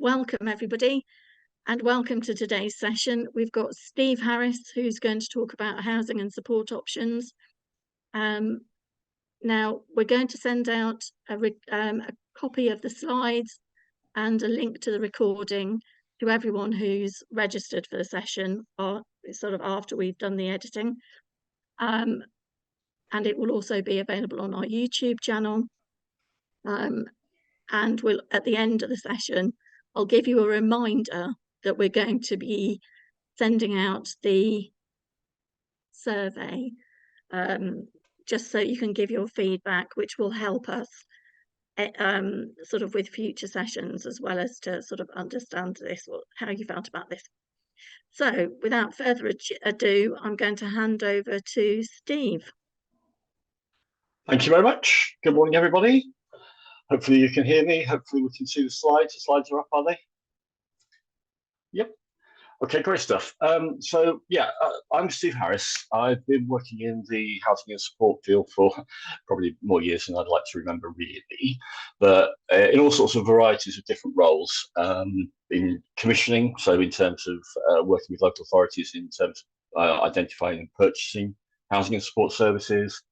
welcome everybody and welcome to today's session. We've got Steve Harris, who's going to talk about housing and support options. Now we're going to send out a copy of the slides and a link to the recording to everyone who's registered for the session, or sort of after we've done the editing. And it will also be available on our YouTube channel. And we'll, at the end of the session, I'll give you a reminder that we're going to be sending out the survey, just so you can give your feedback, which will help us sort of with future sessions, as well as to sort of understand this, or how you felt about this. So without further ado, I'm going to hand over to Steve. Thank you very much. Good morning, everybody. Hopefully you can hear me. Hopefully we can see the slides. The slides are up, are they? Yep. Okay, great stuff. So yeah, I'm Steve Harris. I've been working in the housing and support field for probably more years than I'd like to remember, really, but in all sorts of varieties of different roles. In commissioning, so in terms of working with local authorities in terms of identifying and purchasing housing and support services,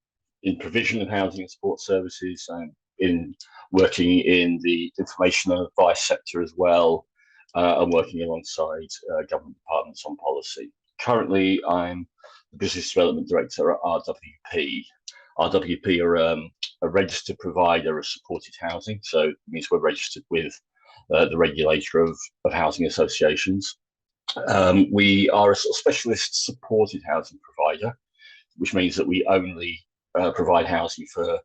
in provision of housing and support services, and in working in the information and advice sector as well, and working alongside government departments on policy. Currently, I'm the Business Development Director at RWP. RWP are a registered provider of supported housing, so it means we're registered with the regulator of housing associations. We are a sort of specialist supported housing provider, which means that we only provide housing for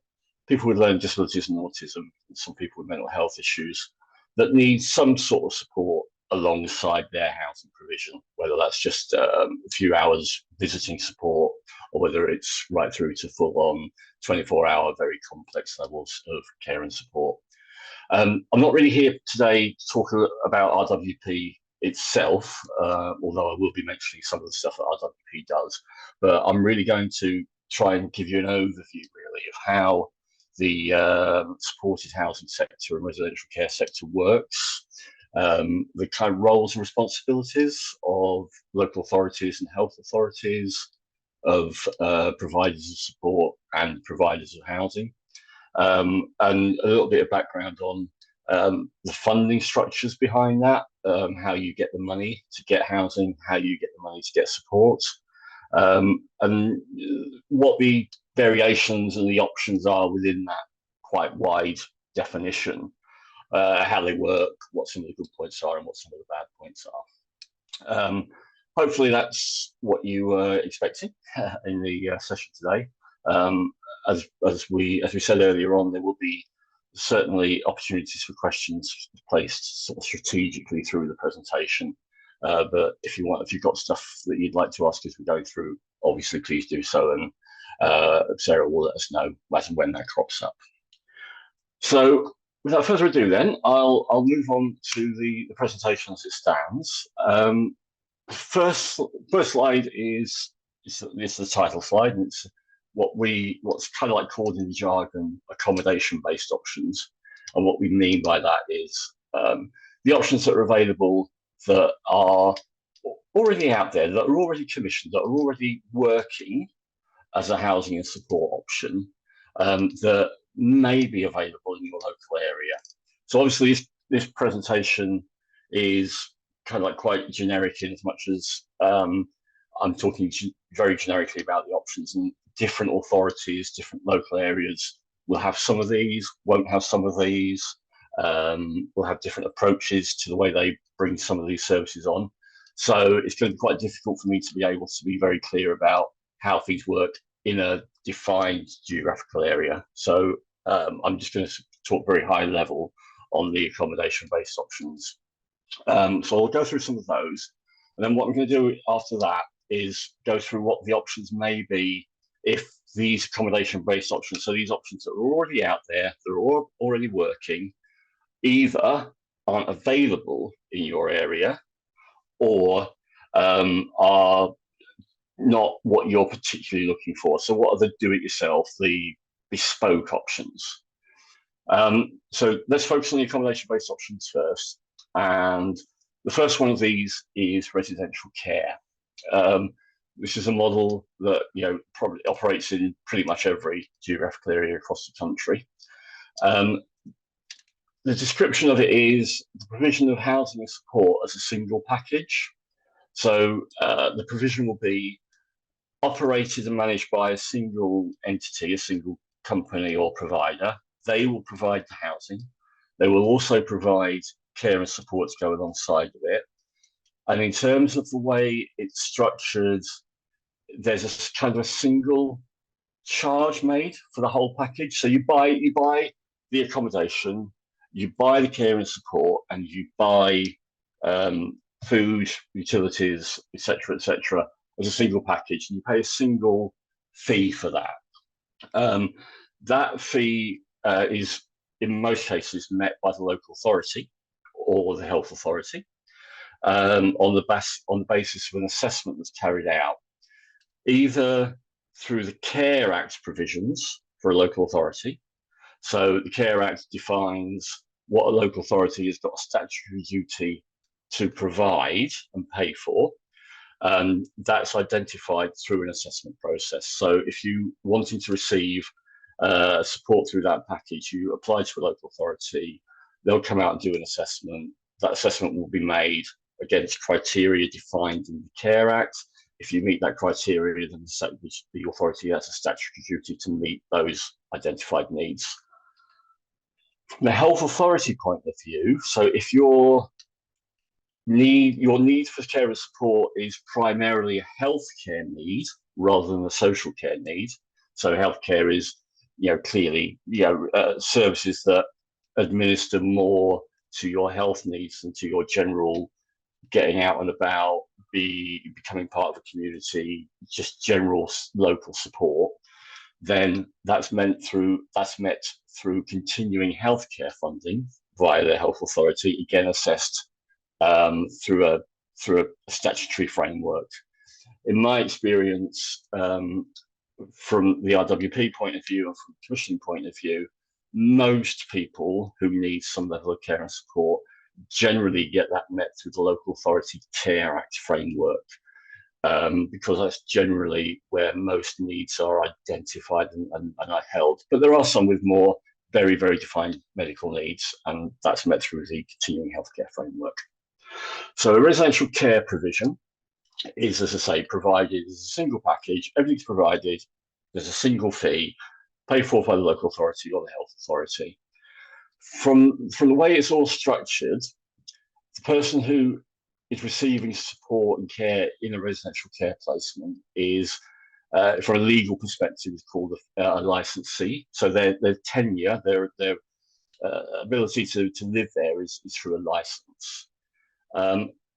people with learning disabilities and autism, and some people with mental health issues that need some sort of support alongside their housing provision, whether that's just a few hours visiting support, or whether it's right through to full-on 24-hour, very complex levels of care and support. I'm not really here today to talk about RWP itself, although I will be mentioning some of the stuff that RWP does, but I'm really going to try and give you an overview, really, of how the supported housing sector and residential care sector works, the kind of roles and responsibilities of local authorities and health authorities, of providers of support and providers of housing, and a little bit of background on the funding structures behind that, how you get the money to get housing, how you get the money to get support, and what the variations and the options are within that quite wide definition, how they work, what some of the good points are and what some of the bad points are. Hopefully that's what you were expecting in the session today. As we said earlier on, there will be certainly opportunities for questions placed sort of strategically through the presentation. But if you've got stuff that you'd like to ask as we go through, obviously please do so, and Sarah will let us know as and when that crops up. So without further ado, then I'll move on to the presentation as it stands. First slide is the title slide, and it's what's kind of like called in the jargon accommodation-based options. And what we mean by that is the options that are available that are already out there, that are already commissioned, that are already working as a housing and support option, that may be available in your local area. So obviously this presentation is kind of like quite generic, in as much as I'm talking very generically about the options, and different authorities, different local areas will have some of these, won't have some of these, will have different approaches to the way they bring some of these services on. So it's going to be quite difficult for me to be able to be very clear about how things work in a defined geographical area. So I'm just going to talk very high level on the accommodation-based options. So I'll go through some of those. And then what I'm going to do after that is go through what the options may be if these accommodation-based options, so these options that are already out there, that are already working, either aren't available in your area or are not what you're particularly looking for. So what are the do-it-yourself, the bespoke options? So let's focus on the accommodation-based options first. And the first one of these is residential care. This is a model that probably operates in pretty much every geographical area across the country. The description of it is the provision of housing and support as a single package. So the provision will be operated and managed by a single entity, a single company or provider. They will provide the housing. They will also provide care and support to go alongside of it. And in terms of the way it's structured, there's a kind of a single charge made for the whole package. So you buy the accommodation, you buy the care and support, and you buy food, utilities, etc., as a single package, and you pay a single fee for that. That fee is, in most cases, met by the local authority or the health authority on the basis of an assessment that's carried out, either through the Care Act provisions for a local authority. So the Care Act defines what a local authority has got a statutory duty to provide and pay for. That's identified through an assessment process. So if you wanting to receive support through that package, you apply to a local authority, they'll come out and do an assessment. That assessment will be made against criteria defined in the Care Act. If you meet that criteria, then the authority has a statutory duty to meet those identified needs. From the health authority point of view, so if your need for care and support is primarily a healthcare need rather than a social care need, so healthcare is clearly services that administer more to your health needs than to your general getting out and about, becoming part of a community, just general local support, then that's met through continuing healthcare funding via the health authority, again assessed through a statutory framework. In my experience, from the RWP point of view and from the commissioning point of view, most people who need some level of care and support generally get that met through the local authority Care Act framework, because that's generally where most needs are identified and are held. But there are some with more very, very defined medical needs, and that's met through the continuing healthcare framework. So a residential care provision is, as I say, provided as a single package. Everything's provided. There's a single fee paid for by the local authority or the health authority. From the way it's all structured, the person who is receiving support and care in a residential care placement is, from a legal perspective, is called a licensee. So their tenure, their ability to live there is through a license.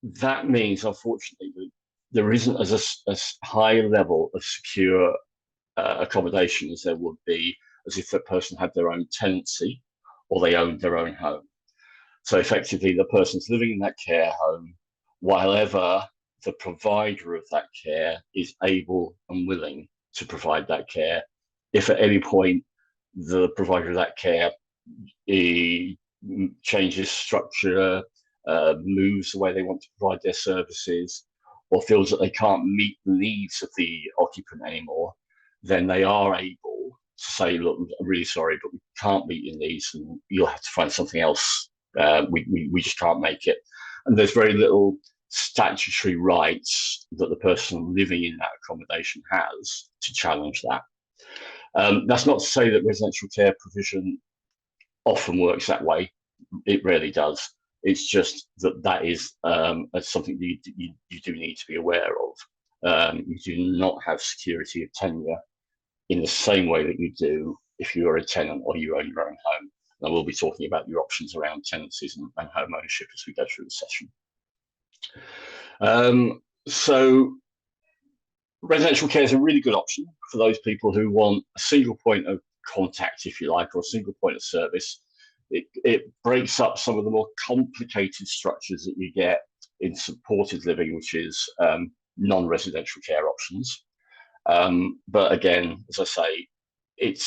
That means, unfortunately, that there isn't as high level of secure accommodation as there would be as if that person had their own tenancy or they owned their own home. So effectively, the person's living in that care home while ever the provider of that care is able and willing to provide that care. If at any point the provider of that care changes structure, moves the way they want to provide their services, or feels that they can't meet the needs of the occupant anymore, then they are able to say, look, I'm really sorry, but we can't meet your needs and you'll have to find something else. We just can't make it. And there's very little statutory rights that the person living in that accommodation has to challenge that. That's not to say that residential care provision often works that way. It rarely does. It's just that is something that you do need to be aware of. You do not have security of tenure in the same way that you do if you are a tenant or you own your own home. And we'll be talking about your options around tenancies and home ownership as we go through the session. So residential care is a really good option for those people who want a single point of contact, if you like, or a single point of service. It breaks up some of the more complicated structures that you get in supported living, which is non-residential care options. But again, as I say, it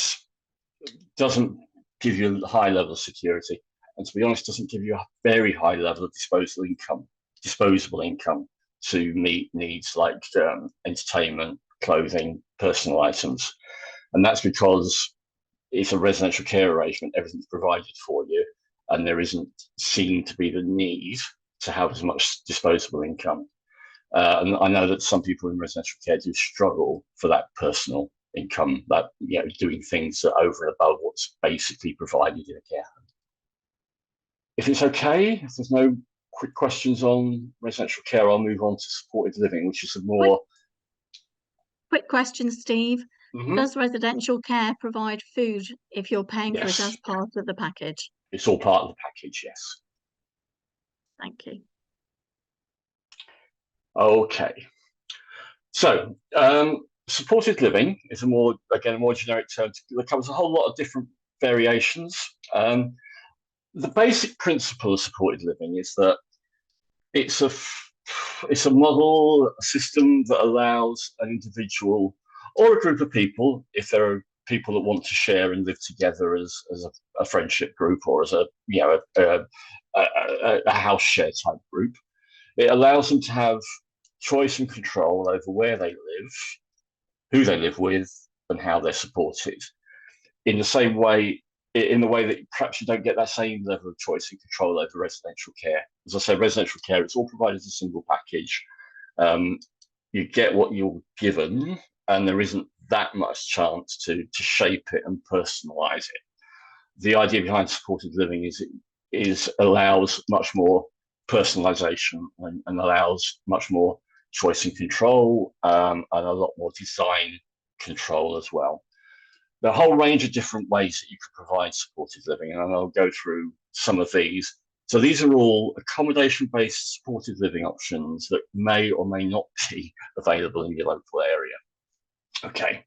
doesn't give you a high level of security. and to be honest, doesn't give you a very high level of disposable income to meet needs like entertainment, clothing, personal items. And that's because it's a residential care arrangement, everything's provided for you, and there isn't seen to be the need to have as much disposable income. And I know that some people in residential care do struggle for that personal income, that doing things that over and above what's basically provided in a care home. If it's okay, if there's no quick questions on residential care, I'll move on to supported living, which is a more... Quick question, Steve. Mm-hmm. Does residential care provide food if you're paying for it as part of the package? It's all part of the package, yes. Thank you. Okay. So, supported living is a more generic term that covers a whole lot of different variations. The basic principle of supported living is that it's a model, a system that allows an individual or a group of people, if there are people that want to share and live together as a friendship group or as a house share type group, it allows them to have choice and control over where they live, who they live with, and how they're supported. In the way that perhaps you don't get that same level of choice and control over residential care. As I say, residential care, it's all provided as a single package. You get what you're given, and there isn't that much chance to shape it and personalize it. The idea behind supported living is it allows much more personalization and allows much more choice and control, and a lot more design control as well. There are a whole range of different ways that you could provide supported living, and I'll go through some of these. So these are all accommodation-based supported living options that may or may not be available in your local area. Okay.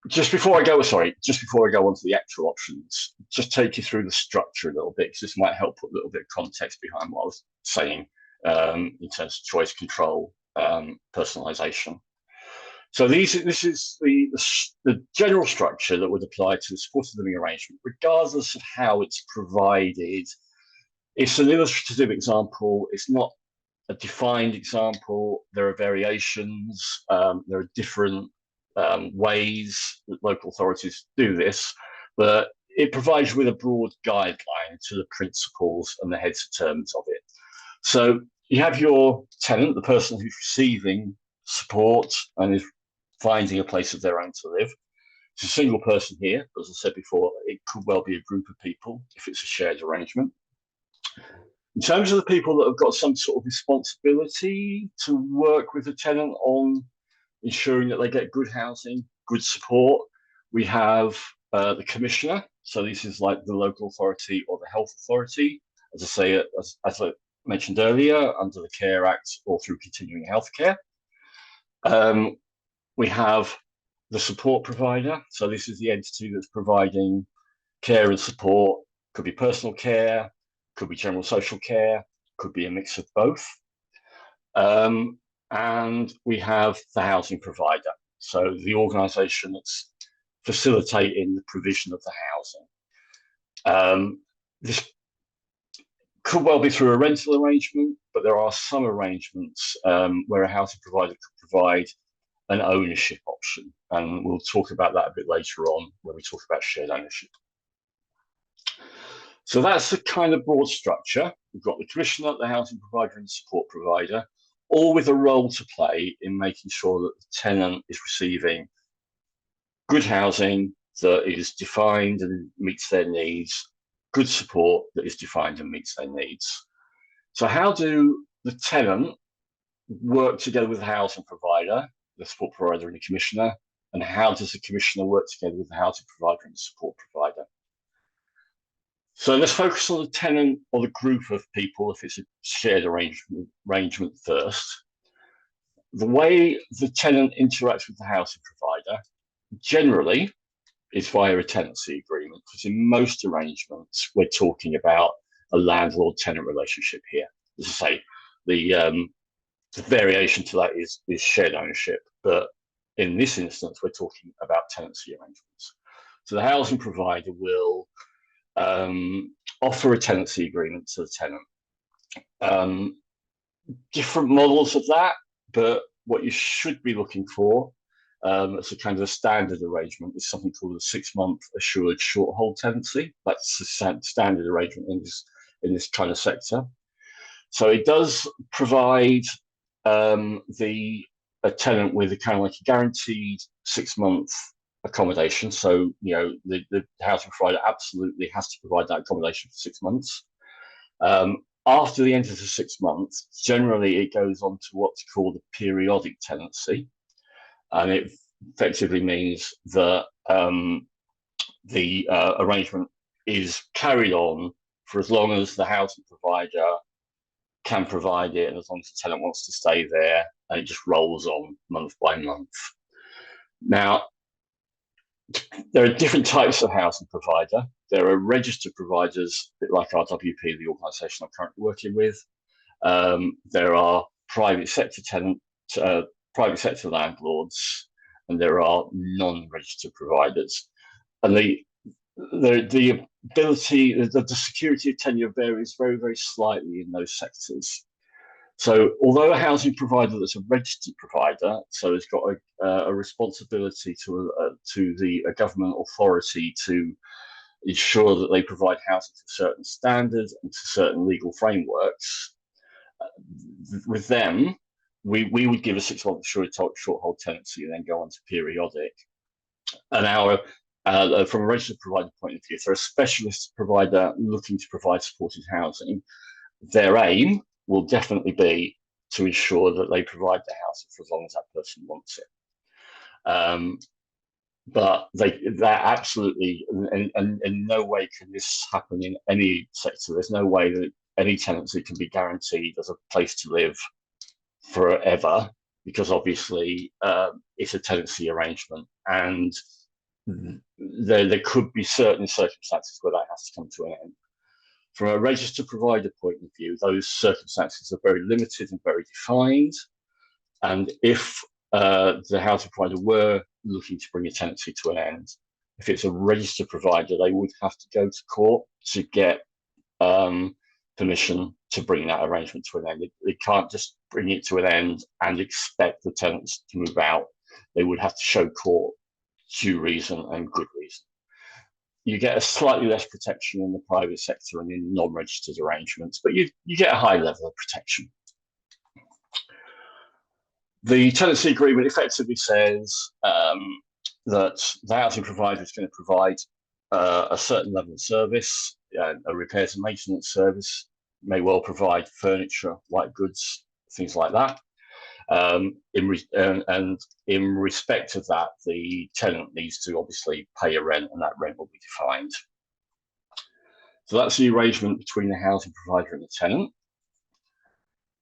Just before I go on to the actual options, just take you through the structure a little bit, because this might help put a little bit of context behind what I was saying in terms of choice, control, personalization. So this is the general structure that would apply to the supported living arrangement, regardless of how it's provided. It's an illustrative example. It's not a defined example. There are variations. There are different ways that local authorities do this, but it provides with a broad guideline to the principles and the heads of terms of it. So you have your tenant, the person who's receiving support and is finding a place of their own to live. It's a single person here, but as I said before, it could well be a group of people if it's a shared arrangement. In terms of the people that have got some sort of responsibility to work with the tenant on ensuring that they get good housing, good support, we have the commissioner. So this is like the local authority or the health authority, as I say, as I mentioned earlier, under the Care Act or through continuing healthcare. We have the support provider. So this is the entity that's providing care and support. Could be personal care, could be general social care, could be a mix of both. And we have the housing provider. So the organisation that's facilitating the provision of the housing. This could well be through a rental arrangement, but there are some arrangements where a housing provider could provide an ownership option. And we'll talk about that a bit later on when we talk about shared ownership. So that's the kind of broad structure. We've got the commissioner, the housing provider, and the support provider, all with a role to play in making sure that the tenant is receiving good housing that is defined and meets their needs, good support that is defined and meets their needs. So how do the tenant work together with the housing provider, the support provider and the commissioner, and how does the commissioner work together with the housing provider and the support provider? So let's focus on the tenant or the group of people if it's a shared arrangement first. The way the tenant interacts with the housing provider generally is via a tenancy agreement, because in most arrangements we're talking about a landlord-tenant relationship here. As I say, the variation to that is shared ownership, but in this instance we're talking about tenancy arrangements. So the housing provider will offer a tenancy agreement to the tenant. Different models of that, but what you should be looking for as a kind of a standard arrangement is something called a 6-month assured short hold tenancy. That's the standard arrangement in this kind of sector. So it does provide a tenant with a kind of like a guaranteed 6-month accommodation. So the housing provider absolutely has to provide that accommodation for 6 months. After the end of the 6 months, generally it goes on to what's called a periodic tenancy, and it effectively means that the arrangement is carried on for as long as the housing provider can provide it, and as long as the tenant wants to stay there, and it just rolls on month by month. Now, there are different types of housing provider. There are registered providers, a bit like RWP, the organisation I'm currently working with. There are private sector private sector landlords, and there are non-registered providers. And the ability, the security of tenure varies very, very slightly in those sectors. So although a housing provider that's a registered provider, so has got a responsibility to a government authority to ensure that they provide housing to certain standards and to certain legal frameworks, with them, we would give a 6-month short hold tenancy and then go on to periodic. And from a registered provider point of view, if they're a specialist provider looking to provide supported housing, their aim will definitely be to ensure that they provide the housing for as long as that person wants it. But that absolutely, and in no way can this happen in any sector. There's no way that any tenancy can be guaranteed as a place to live forever, because obviously it's a tenancy arrangement, and there could be certain circumstances where that has to come to an end. From a registered provider point of view, those circumstances are very limited and very defined. And if the housing provider were looking to bring a tenancy to an end, if it's a registered provider, they would have to go to court to get permission to bring that arrangement to an end. They can't just bring it to an end and expect the tenants to move out. They would have to show court due reason and good reason. You get a slightly less protection in the private sector and in non-registered arrangements, but you get a high level of protection. The tenancy agreement effectively says that the housing provider is going to provide a certain level of service, a repairs and maintenance service, may well provide furniture, white goods, things like that. And in respect of that, the tenant needs to obviously pay a rent, and that rent will be defined. So that's the arrangement between the housing provider and the tenant.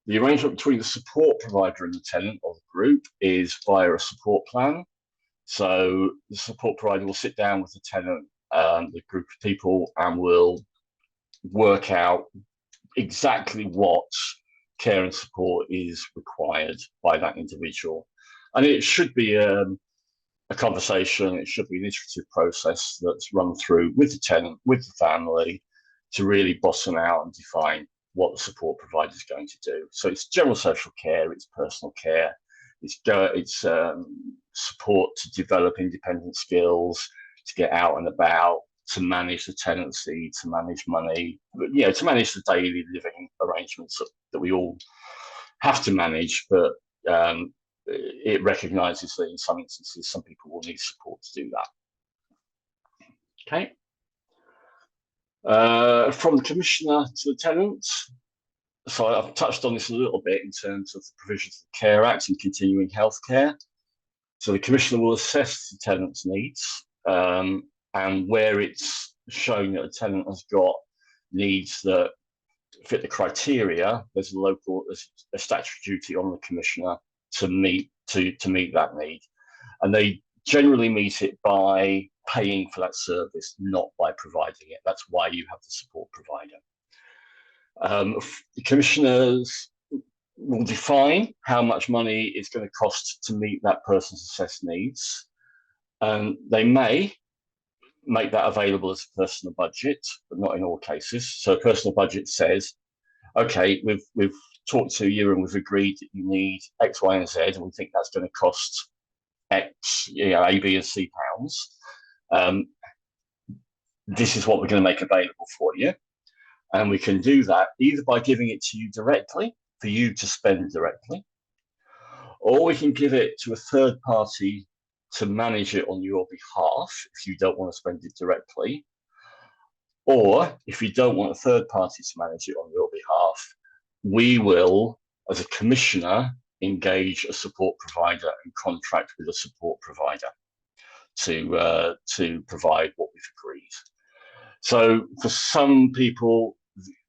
The arrangement between the support provider and the tenant or the group is via a support plan. So the support provider will sit down with the tenant, the group of people, and will work out exactly what care and support is required by that individual. And it should be a conversation, it should be an iterative process that's run through with the tenant, with the family, to really bottom out and define what the support provider is going to do. So it's general social care, it's personal care, it's support to develop independent skills, to get out and about, to manage the tenancy, to manage money, to manage the daily living arrangements that we all have to manage, but it recognises that in some instances, some people will need support to do that. Okay. From the commissioner to the tenant. So I've touched on this a little bit in terms of the provisions of the Care Act and continuing healthcare. So the commissioner will assess the tenant's needs, and where it's showing that a tenant has got needs that fit the criteria, there's a statutory duty on the commissioner to meet that need, and they generally meet it by paying for that service, not by providing it. That's why you have the support provider. The commissioners will define how much money it's going to cost to meet that person's assessed needs. They may make that available as a personal budget, but not in all cases. So a personal budget says, okay, we've talked to you and we've agreed that you need X, Y, and Z, and we think that's going to cost X, A, B, and C pounds. This is what we're going to make available for you. And we can do that either by giving it to you directly for you to spend directly, or we can give it to a third party to manage it on your behalf if you don't want to spend it directly. Or if you don't want a third party to manage it on your behalf, we will, as a commissioner, engage a support provider and contract with a support provider to provide what we've agreed. So for some people,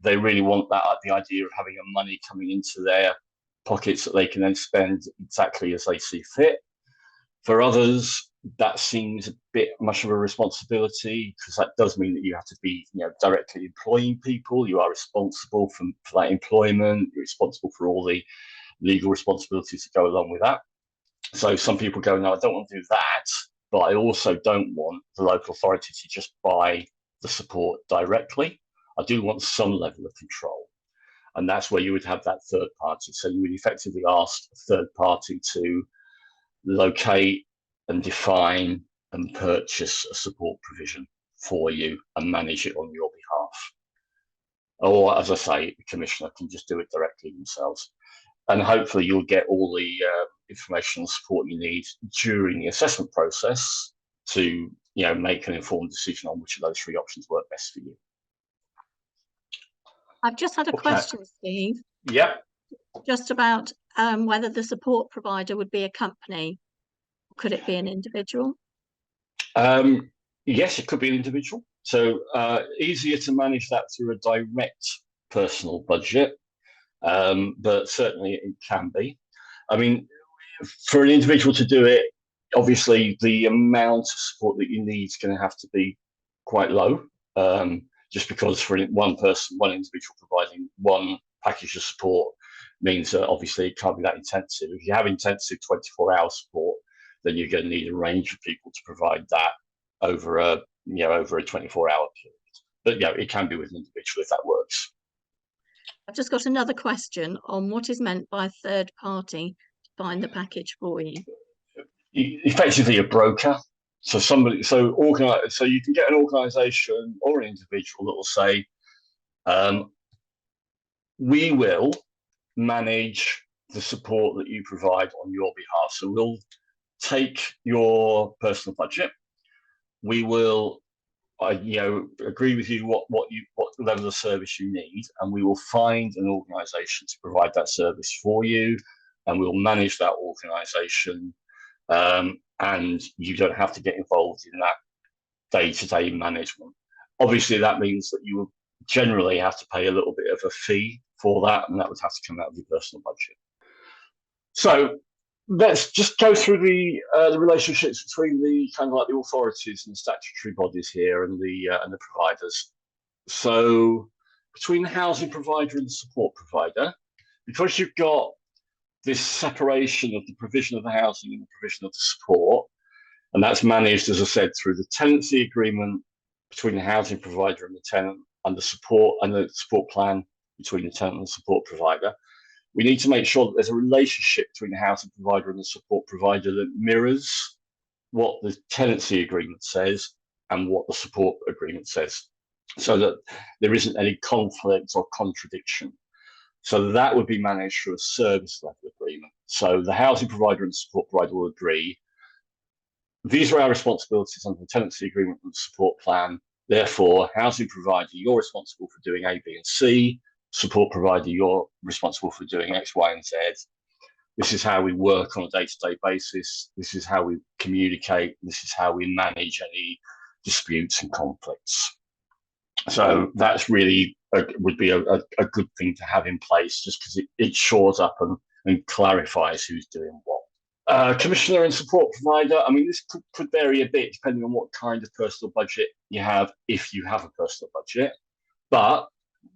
they really want that, the idea of having money coming into their pockets that they can then spend exactly as they see fit. For others, that seems a bit much of a responsibility, because that does mean that you have to be, directly employing people. You are responsible for that employment. You're responsible for all the legal responsibilities that go along with that. So some people go, no, I don't want to do that, but I also don't want the local authority to just buy the support directly. I do want some level of control. And that's where you would have that third party. So you would effectively ask a third party to locate and define and purchase a support provision for you and manage it on your behalf. Or, as I say, the commissioner can just do it directly themselves. And hopefully you'll get all the information and support you need during the assessment process to make an informed decision on which of those three options work best for you. I've just had a question, Steve. Yep. Just about whether the support provider would be a company. Could it be an individual? Yes, it could be an individual. So easier to manage that through a direct personal budget, but certainly it can be. I mean, for an individual to do it, obviously the amount of support that you need is going to have to be quite low, just because for one person, one individual providing one package of support means that obviously it can't be that intensive. If you have intensive 24-hour support, then you're going to need a range of people to provide that over a 24-hour period. But it can be with an individual if that works. I've just got another question on what is meant by third party to find the package for you. Effectively a broker. So you can get an organisation or an individual that will say, we will manage the support that you provide on your behalf. So we'll take your personal budget. We will, agree with you what level of service you need, and we will find an organisation to provide that service for you, and we'll manage that organisation. And you don't have to get involved in that day-to-day management. Obviously, that means that you will generally have to pay a little bit of a fee for that, and that would have to come out of your personal budget. So let's just go through the relationships between the kind of like the authorities and the statutory bodies here and the providers. So between the housing provider and the support provider, because you've got this separation of the provision of the housing and the provision of the support, and that's managed, as I said, through the tenancy agreement between the housing provider and the tenant, and the support plan between the tenant and the support provider. We need to make sure that there's a relationship between the housing provider and the support provider that mirrors what the tenancy agreement says and what the support agreement says, so that there isn't any conflict or contradiction. So that would be managed through a service level agreement. So the housing provider and the support provider will agree, these are our responsibilities under the tenancy agreement and the support plan. Therefore, housing provider, you're responsible for doing A, B, and C. Support provider, you're responsible for doing X, Y, and Z. This is how we work on a day-to-day basis. This is how we communicate. This is how we manage any disputes and conflicts. So that's really would be a good thing to have in place, just because it shores up and clarifies who's doing what. Commissioner and support provider, I mean, this could vary a bit depending on what kind of personal budget you have, if you have a personal budget. But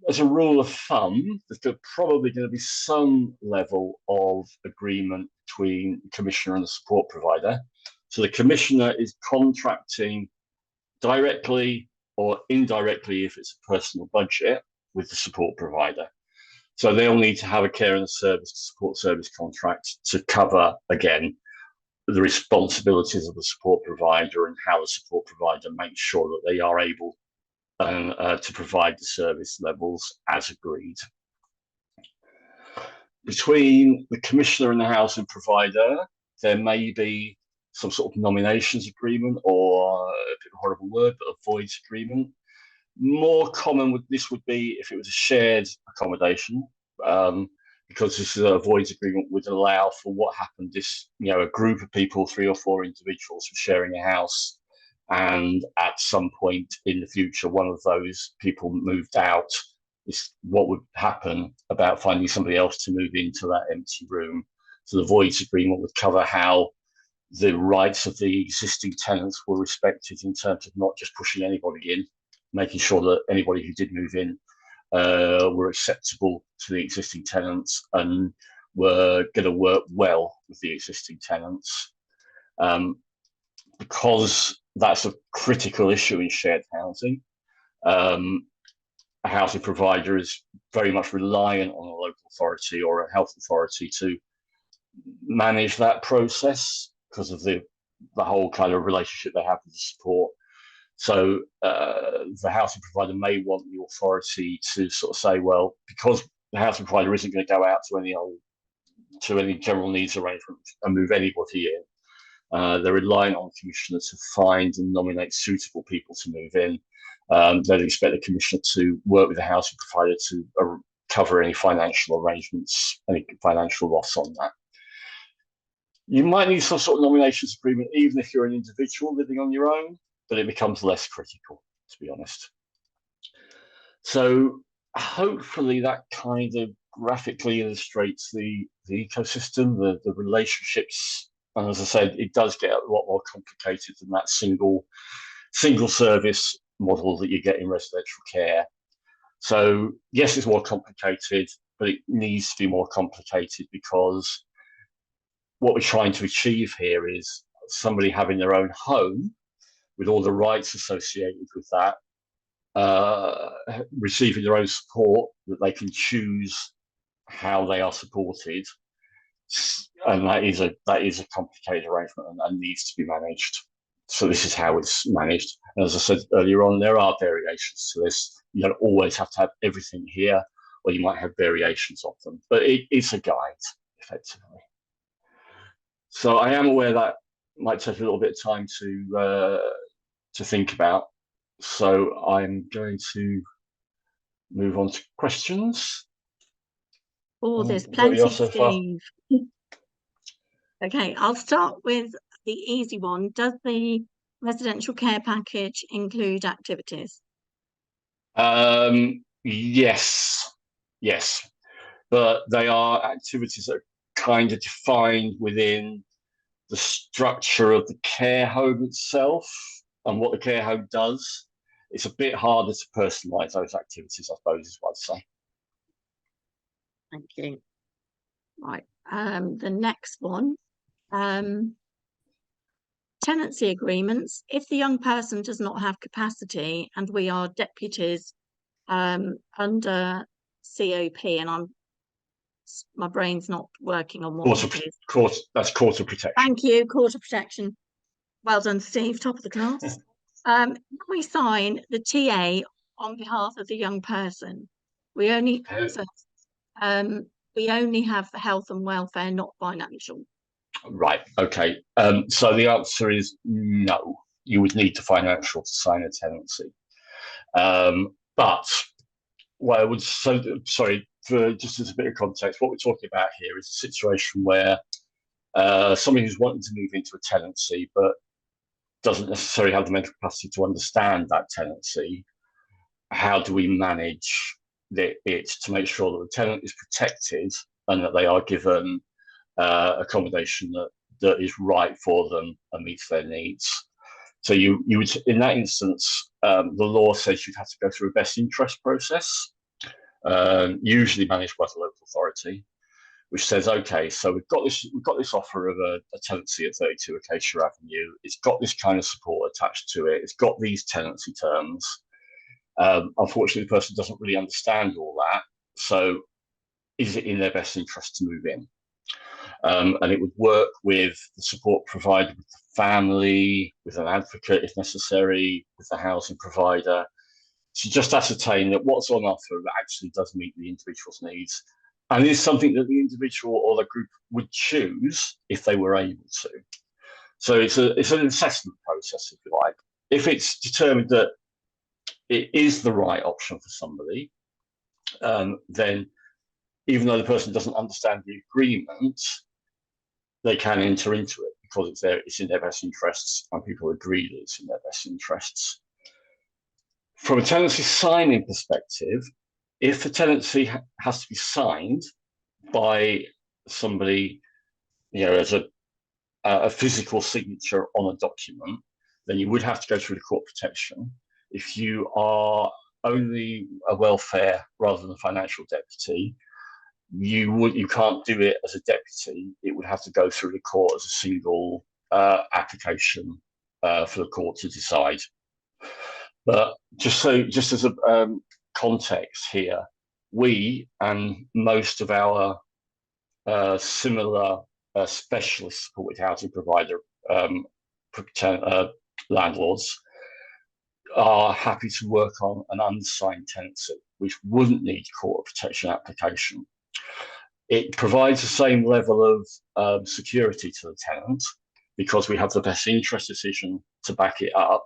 as a rule of thumb, there's probably going to be some level of agreement between the commissioner and the support provider. So the commissioner is contracting directly or indirectly if it's a personal budget with the support provider. So they'll need to have a care and support service contract to cover, again, the responsibilities of the support provider and how the support provider makes sure that they are able to provide the service levels as agreed. Between the commissioner and the housing provider, there may be some sort of nominations agreement, or a bit of a horrible word, but a voids agreement. More common would be if it was a shared accommodation, because this is a voids agreement would allow for what happened if, a group of people, 3 or 4 individuals, were sharing a house, and at some point in the future, one of those people moved out. Is what would happen about finding somebody else to move into that empty room. So the voids agreement would cover how the rights of the existing tenants were respected in terms of not just pushing anybody in, making sure that anybody who did move in were acceptable to the existing tenants and were going to work well with the existing tenants. Because that's a critical issue in shared housing, a housing provider is very much reliant on a local authority or a health authority to manage that process because of the whole kind of relationship they have with the support. So the housing provider may want the authority to sort of say, well, because the housing provider isn't going to go out to any general needs arrangement and move anybody in, they're relying on the commissioner to find and nominate suitable people to move in. They'd expect the commissioner to work with the housing provider to cover any financial arrangements, any financial loss on that. You might need some sort of nominations agreement, even if you're an individual living on your own, but it becomes less critical, to be honest. So hopefully that kind of graphically illustrates the ecosystem, the relationships. And as I said, it does get a lot more complicated than that single service model that you get in residential care. So yes, it's more complicated, but it needs to be more complicated because what we're trying to achieve here is somebody having their own home with all the rights associated with that, receiving their own support, that they can choose how they are supported. And that is a complicated arrangement and needs to be managed. So this is how it's managed. And as I said earlier on, there are variations to this. You don't always have to have everything here, or you might have variations of them, but it's a guide, effectively. So I am aware that might take a little bit of time to think about. So I'm going to move on to questions. Oh, there's plenty, Steve. Okay, I'll start with the easy one. Does the residential care package include activities? Yes, but they are activities that are kind of defined within the structure of the care home itself and what the care home does. It's a bit harder to personalise those activities, I suppose, is what I'd say. Thank you. Right, the next one. Tenancy agreements. If the young person does not have capacity and we are deputies under COP, and my brain's not working on what it is. That's court of protection. Thank you, court of protection. Well done, Steve, top of the class. We sign the TA on behalf of the young person. We only have health and welfare, not financial. Right. Okay. So the answer is no. You would need the financial to sign a tenancy. But what I would sorry, for just as a bit of context, what we're talking about here is a situation where somebody who's wanting to move into a tenancy but doesn't necessarily have the mental capacity to understand that tenancy. How do we manage it to make sure that the tenant is protected and that they are given accommodation that is right for them and meets their needs? So you would, in that instance, the law says you'd have to go through a best interest process, usually managed by the local authority, which says, okay, so we've got this offer of a tenancy at 32 Acacia Avenue. It's got this kind of support attached to it. It's got these tenancy terms. Unfortunately, the person doesn't really understand all that. So is it in their best interest to move in? And it would work with the support provided with the family, with an advocate if necessary, with the housing provider, to just ascertain that what's on offer actually does meet the individual's needs and is something that the individual or the group would choose if they were able to. So it's an assessment process, if you like. If it's determined that it is the right option for somebody, then even though the person doesn't understand the agreement, they can enter into it because it's in their best interests and people agree that it's in their best interests. From a tenancy signing perspective, if the tenancy has to be signed by somebody, as a physical signature on a document, then you would have to go through the court protection. If you are only a welfare rather than a financial deputy, you can't do it as a deputy. It would have to go through the court as a single application for the court to decide. But just as a context here, we and most of our similar specialist supported housing provider landlords are happy to work on an unsigned tenancy, which wouldn't need court protection application. It provides the same level of security to the tenant because we have the best interest decision to back it up.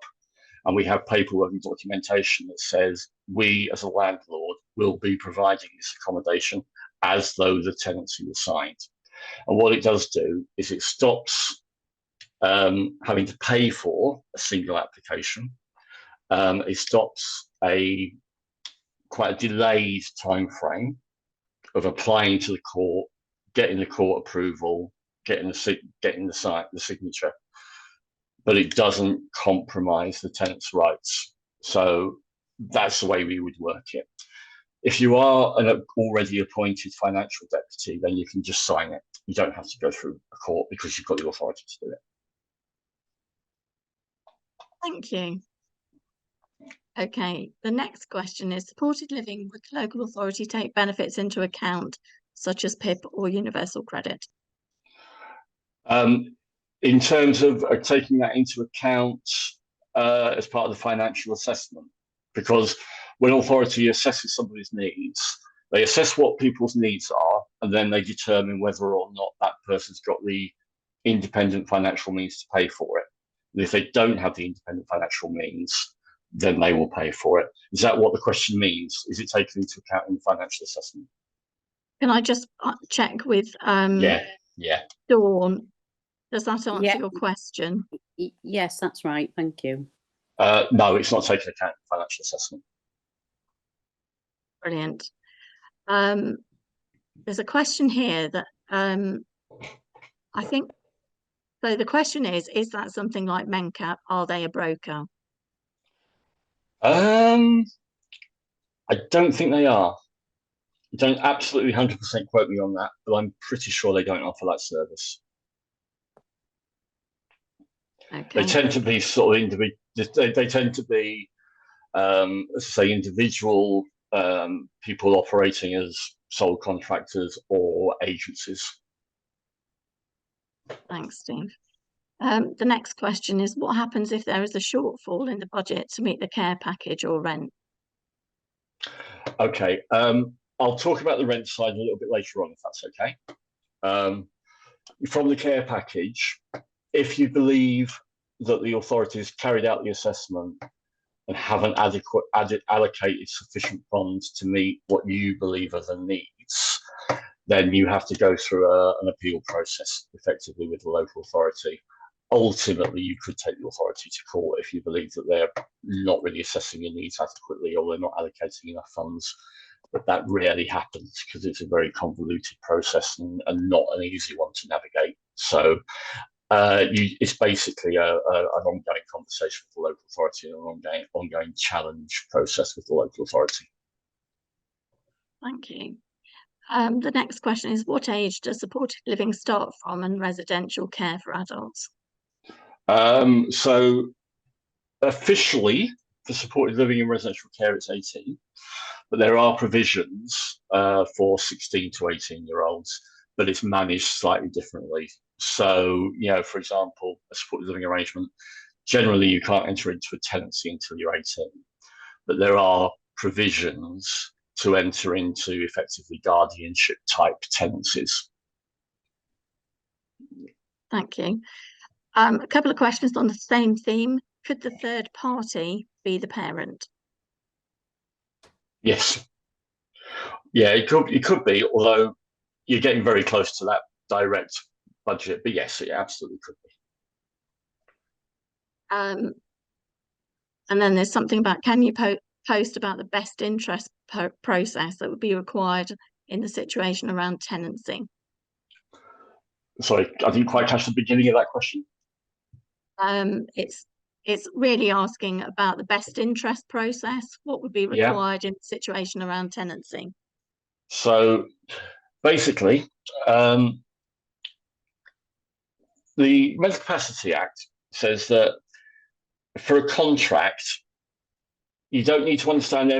And we have paperwork and documentation that says we as a landlord will be providing this accommodation as though the tenancy was signed. And what it does do is it stops having to pay for a single application. It stops quite a delayed time frame of applying to the court, getting the court approval, getting the signature. But it doesn't compromise the tenant's rights. So that's the way we would work it. If you are an already appointed financial deputy, then you can just sign it. You don't have to go through a court because you've got the authority to do it. Thank you. Okay, the next question is, supported living, would the local authority take benefits into account, such as PIP or universal credit? In terms of taking that into account as part of the financial assessment, because when authority assesses somebody's needs, they assess what people's needs are, and then they determine whether or not that person's got the independent financial means to pay for it. And if they don't have the independent financial means, then they will pay for it. Is that what the question means? Is it taken into account in the financial assessment? Can I just check with Yeah. Dawn? Does that answer your question? Yes, that's right. Thank you. No, it's not taken account in the financial assessment. Brilliant. There's a question here that I think, so the question is that something like Mencap? Are they a broker? I don't think they are. Don't absolutely 100% quote me on that, but I'm pretty sure they don't offer that service. Okay. They tend to be sort of individual. They tend to be, let's say, individual people operating as sole contractors or agencies. Thanks, Steve. The next question is, what happens if there is a shortfall in the budget to meet the care package or rent? Okay, I'll talk about the rent side a little bit later on, if that's okay. From the care package, if you believe that the authorities carried out the assessment and haven't allocated sufficient funds to meet what you believe are the needs, then you have to go through an appeal process effectively with the local authority. Ultimately, you could take the authority to court if you believe that they're not really assessing your needs adequately or they're not allocating enough funds. But that rarely happens because it's a very convoluted process and not an easy one to navigate. So it's basically an ongoing conversation with the local authority and an ongoing challenge process with the local authority. Thank you. The next question is, what age does supported living start from and residential care for adults? So officially, for supported living in residential care, it's 18, but there are provisions for 16 to 18-year-olds, but it's managed slightly differently. So, for example, a supported living arrangement, generally you can't enter into a tenancy until you're 18, but there are provisions to enter into effectively guardianship type tenancies. Thank you. A couple of questions on the same theme. Could the third party be the parent? Yes. Yeah, it could be, although you're getting very close to that direct budget, but yes, it absolutely could be. And then there's something about, can you post about the best interest process that would be required in the situation around tenancy? Sorry, I didn't quite catch the beginning of that question. It's really asking about the best interest process. What would be required in the situation around tenancy? So basically, the Mental Capacity Act says that for a contract, you don't need to understand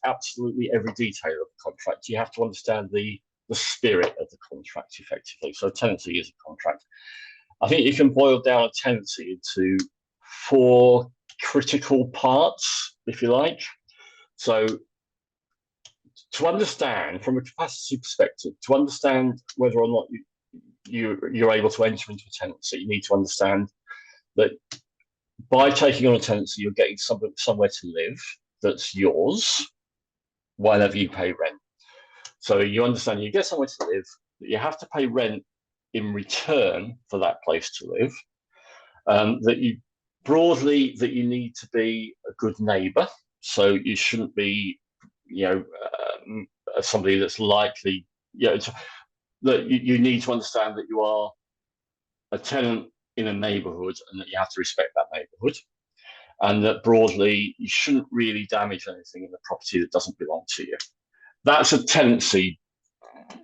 absolutely every detail of the contract. You have to understand the spirit of the contract effectively. So tenancy is a contract. I think you can boil down a tenancy into 4 critical parts, if you like. So to understand, from a capacity perspective, to understand whether or not you're able to enter into a tenancy, you need to understand that by taking on a tenancy, you're getting somewhere to live that's yours, whenever you pay rent. So you understand you get somewhere to live, that you have to pay rent in return for that place to live, that you need to be a good neighbour. So you shouldn't be, somebody that's likely, that you need to understand that you are a tenant in a neighbourhood and that you have to respect that neighbourhood. And that broadly, you shouldn't really damage anything in the property that doesn't belong to you. That's a tenancy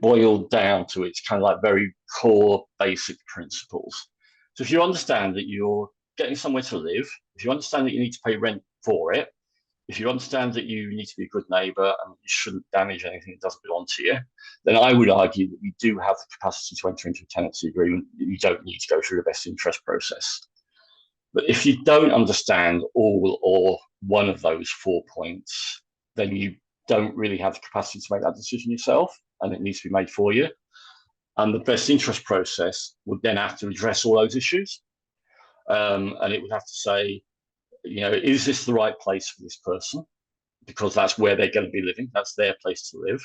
boiled down to its kind of like very core basic principles. So if you understand that you're getting somewhere to live, if you understand that you need to pay rent for it, if you understand that you need to be a good neighbour and you shouldn't damage anything that doesn't belong to you, then I would argue that you do have the capacity to enter into a tenancy agreement. You don't need to go through the best interest process. But if you don't understand all or one of those 4 points, then you don't really have the capacity to make that decision yourself, and it needs to be made for you. And the best interest process would then have to address all those issues. And it would have to say, is this the right place for this person? Because that's where they're going to be living. That's their place to live.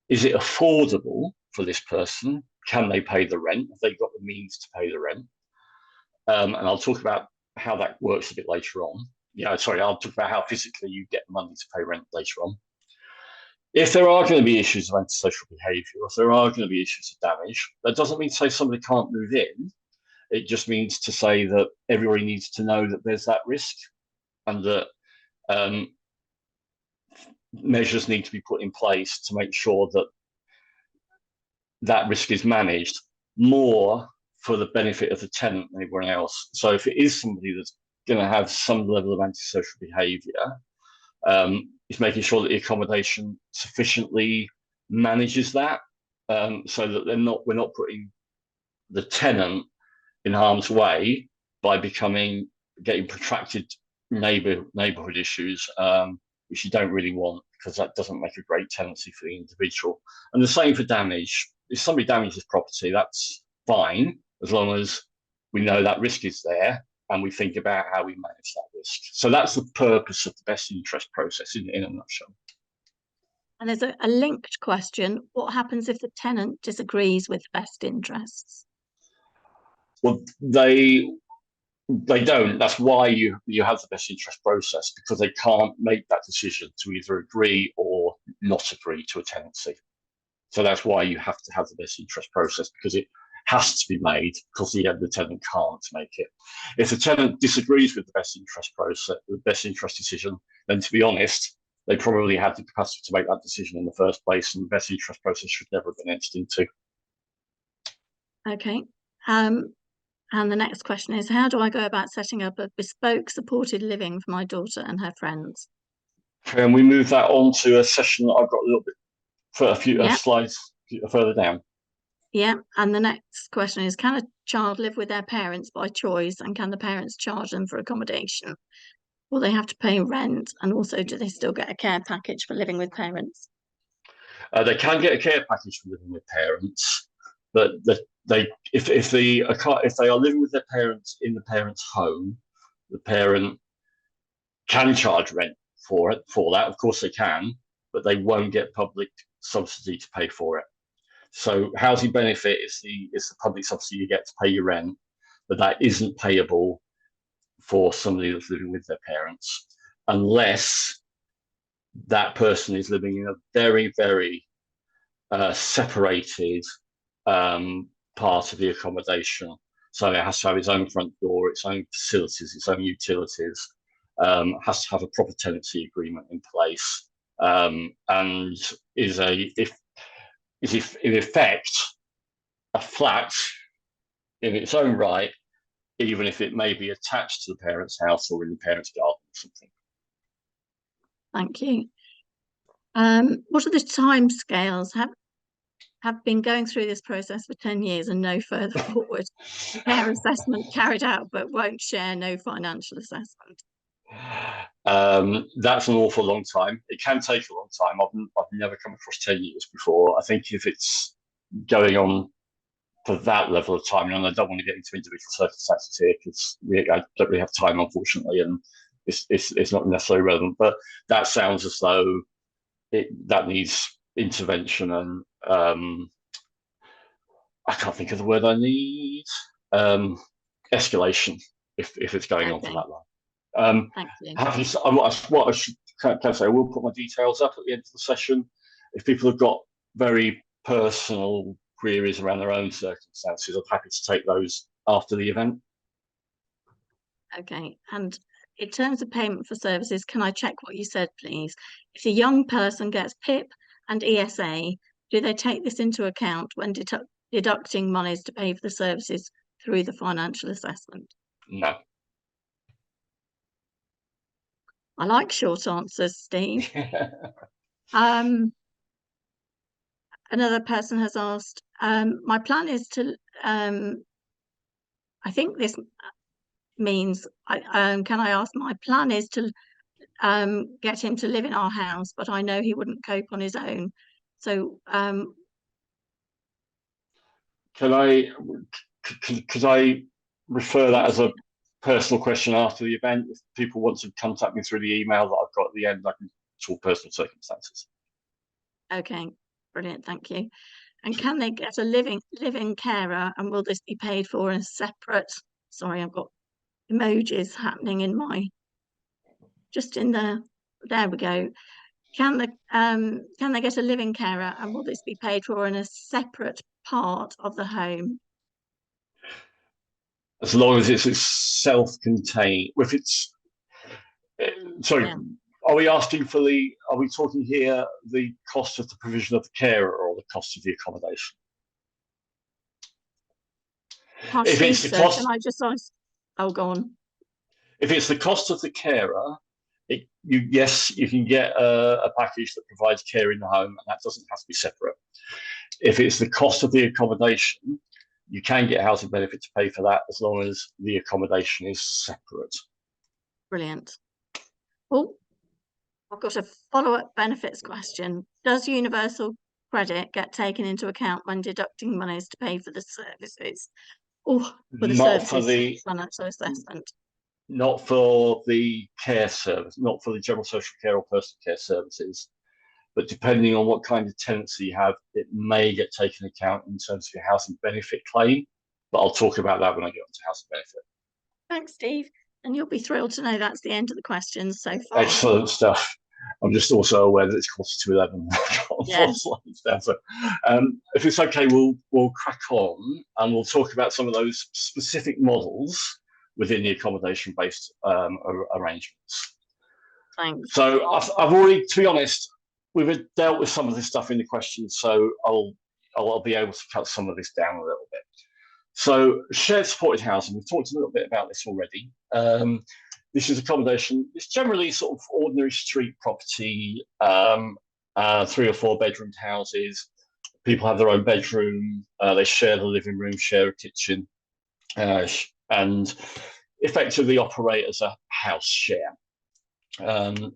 Is it affordable for this person? Can they pay the rent? Have they got the means to pay the rent? And I'll talk about how that works a bit later on. I'll talk about how physically you get money to pay rent later on. If there are going to be issues of antisocial behaviour, if there are going to be issues of damage, that doesn't mean to say somebody can't move in. It just means to say that everybody needs to know that there's that risk and that measures need to be put in place to make sure that that risk is managed more for the benefit of the tenant than everyone else. So if it is somebody that's going to have some level of antisocial behaviour, it's making sure that the accommodation sufficiently manages that, so that we're not putting the tenant in harm's way by getting protracted neighbourhood issues, which you don't really want, because that doesn't make a great tenancy for the individual. And the same for damage. If somebody damages property, that's fine, as long as we know that risk is there and we think about how we manage that risk. So that's the purpose of the best interest process in a nutshell. And there's a linked question. What happens if the tenant disagrees with best interests? Well, they don't. That's why you have the best interest process, because they can't make that decision to either agree or not agree to a tenancy. So that's why you have to have the best interest process, because it has to be made, because the tenant can't make it. If the tenant disagrees with the best interest process, the best interest decision, then to be honest, they probably had the capacity to make that decision in the first place, and the best interest process should never have been entered into. Okay. And the next question is, how do I go about setting up a bespoke supported living for my daughter and her friends? Can we move that on to a session that I've got a little bit for a few Yeah. slides further down? Yeah. And the next question is, can a child live with their parents by choice, and can the parents charge them for accommodation? Will they have to pay rent? And also, do they still get a care package for living with parents? They can get a care package for living with parents, but if they are living with their parents in the parent's home, the parent can charge rent for that. Of course they can, but they won't get public subsidy to pay for it. So housing benefit is the public subsidy you get to pay your rent, but that isn't payable for somebody that's living with their parents unless that person is living in a very, very separated part of the accommodation. So it has to have its own front door, its own facilities, its own utilities, has to have a proper tenancy agreement in place, and is in effect a flat in its own right, even if it may be attached to the parent's house or in the parent's garden or something. Thank you. What are the time scales? Have been going through this process for 10 years and no further forward. Care assessment carried out, but won't share no financial assessment. That's an awful long time. It can take a long time. I've never come across 10 years before. I think if it's going on for that level of time, and I don't want to get into individual circumstances here because I don't really have time, unfortunately, and it's not necessarily relevant. But that sounds as though that needs intervention, and I can't think of the word I need. Escalation, if it's going on for that long. Thank you. What I should can say, I will put my details up at the end of the session. If people have got very personal queries around their own circumstances, I'm happy to take those after the event. Okay. And in terms of payment for services, can I check what you said, please? If a young person gets PIP and ESA, do they take this into account when deducting monies to pay for the services through the financial assessment? No. I like short answers, Steve. Another person has asked, my plan is to, I think this means, can I ask, my plan is to get him to live in our house, but I know he wouldn't cope on his own. So could I refer that as a personal question after the event? If people want to contact me through the email that I've got at the end, I can talk personal circumstances. Okay, brilliant, thank you. And can they get a living carer, and will this be paid for in a separate? Sorry, I've got emojis happening in my there we go. Can they get a living carer, and will this be paid for in a separate part of the home? As long as it's self-contained. If it's sorry, yeah. Are we talking here the cost of the provision of the carer or the cost of the accommodation? If it's the cost, can I just ask? Oh, go on. If it's the cost of the carer, yes, you can get a package that provides care in the home, and that doesn't have to be separate. If it's the cost of the accommodation, you can get housing benefit to pay for that as long as the accommodation is separate. Brilliant. Oh, I've got a follow-up benefits question. Does universal credit get taken into account when deducting monies to pay for the services? Oh, for the services financial assessment. Not for the care service, not for the general social care or personal care services, but depending on what kind of tenancy you have, it may get taken account in terms of your housing benefit claim. But I'll talk about that when I get onto housing benefit. Thanks, Steve. And you'll be thrilled to know that's the end of the questions so far. Excellent stuff. I'm just also aware that it's 11:15. Yes. So, if it's okay, we'll crack on and we'll talk about some of those specific models within the accommodation-based arrangements. Thanks. So I've already, to be honest, we've dealt with some of this stuff in the questions, so I'll be able to cut some of this down a little bit. So shared supported housing, we've talked a little bit about this already. This is accommodation. It's generally sort of ordinary street property, 3 or 4 bedroomed houses. People have their own bedroom. They share the living room, share a kitchen, and effectively operate as a house share.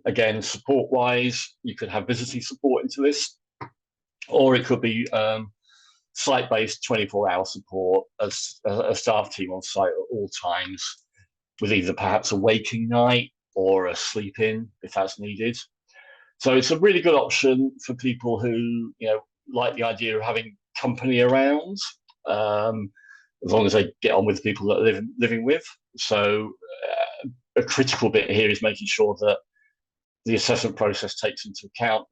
Again, support-wise, you could have visiting support into this, or it could be site-based 24-hour support as a staff team on site at all times, with either perhaps a waking night or a sleep-in if that's needed. So it's a really good option for people who like the idea of having company around, as long as they get on with the people that are living with. So a critical bit here is making sure that the assessment process takes into account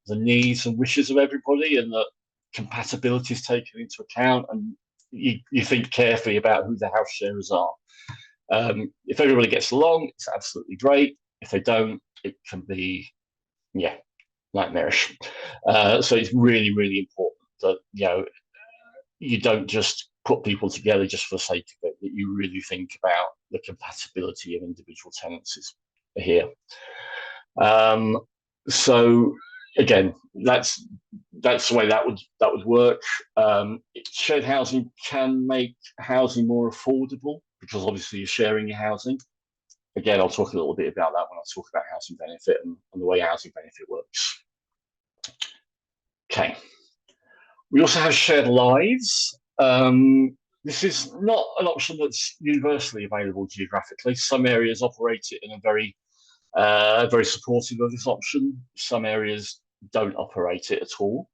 the needs and wishes of everybody, and that compatibility is taken into account, and you think carefully about who the house sharers are. If everybody gets along, it's absolutely great. If they don't, it can be, nightmarish. So it's really, really important that you don't just put people together just for the sake of it, that you really think about the compatibility of individual tenancies here. So again, that's the way that would work. Shared housing can make housing more affordable because obviously you're sharing your housing. Again, I'll talk a little bit about that when I talk about housing benefit and the way housing benefit works. Okay. We also have shared lives. This is not an option that's universally available geographically. Some areas operate it in a very supportive of this option. Some areas don't operate it at all.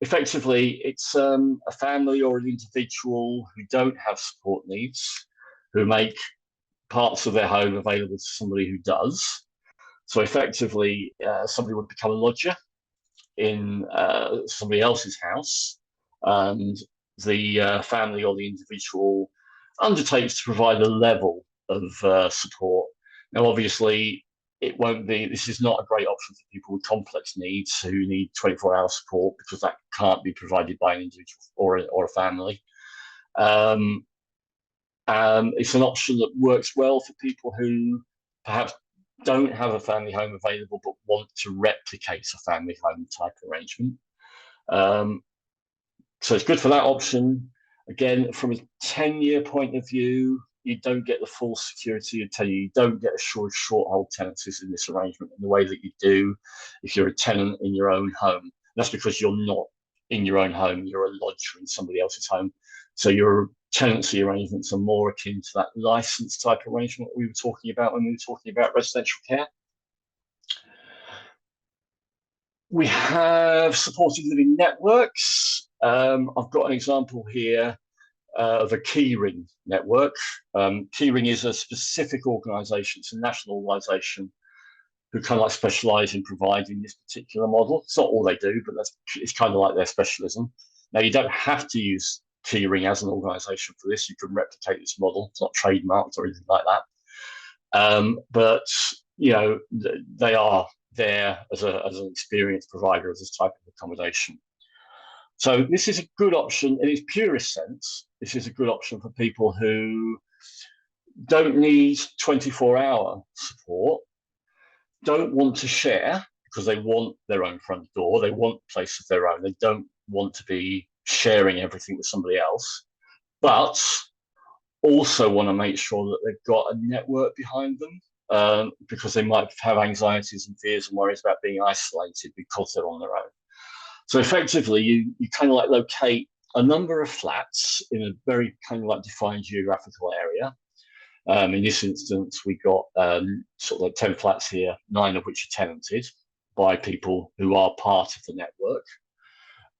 Effectively, it's a family or an individual who don't have support needs, who make parts of their home available to somebody who does. So effectively, somebody would become a lodger in somebody else's house, and the family or the individual undertakes to provide a level of support. Now, obviously, this is not a great option for people with complex needs who need 24-hour support, because that can't be provided by an individual or a family. It's an option that works well for people who perhaps don't have a family home available but want to replicate a family home type arrangement. So it's good for that option. Again, from a 10-year point of view, you don't get the full security of tenure. You don't get assured short-hold tenancies in this arrangement in the way that you do if you're a tenant in your own home. That's because you're not in your own home. You're a lodger in somebody else's home. So your tenancy arrangements are more akin to that license type arrangement we were talking about when we were talking about residential care. We have supported living networks. I've got an example here of a keyring network. Keyring is a specific organisation. It's a national organisation who kind of like specialise in providing this particular model. It's not all they do, but it's kind of like their specialism. Now, you don't have to use keyring as an organisation for this. You can replicate this model. It's not trademarked or anything like that. But they are there as an experienced provider of this type of accommodation. So this is a good option in its purest sense. This is a good option for people who don't need 24-hour support, don't want to share because they want their own front door, they want a place of their own, they don't want to be sharing everything with somebody else, but also want to make sure that they've got a network behind them, because they might have anxieties and fears and worries about being isolated because they're on their own. So effectively, you kind of like locate a number of flats in a very kind of like defined geographical area. In this instance, we got sort of like 10 flats here, 9 of which are tenanted by people who are part of the network.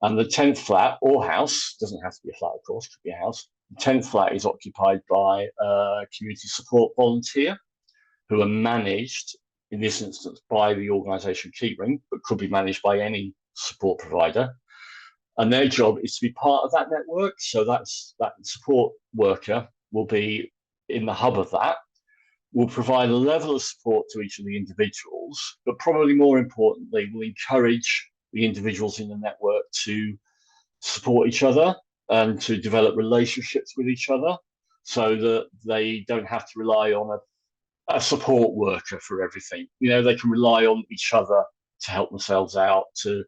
And the 10th flat or house, doesn't have to be a flat, of course, could be a house. The 10th flat is occupied by a community support volunteer who are managed, in this instance, by the organisation Keyring, but could be managed by any support provider. And their job is to be part of that network. So that support worker will be in the hub of that, will provide a level of support to each of the individuals, but probably more importantly, will encourage the individuals in the network to support each other and to develop relationships with each other so that they don't have to rely on a support worker for everything. You know, they can rely on each other to help themselves out, to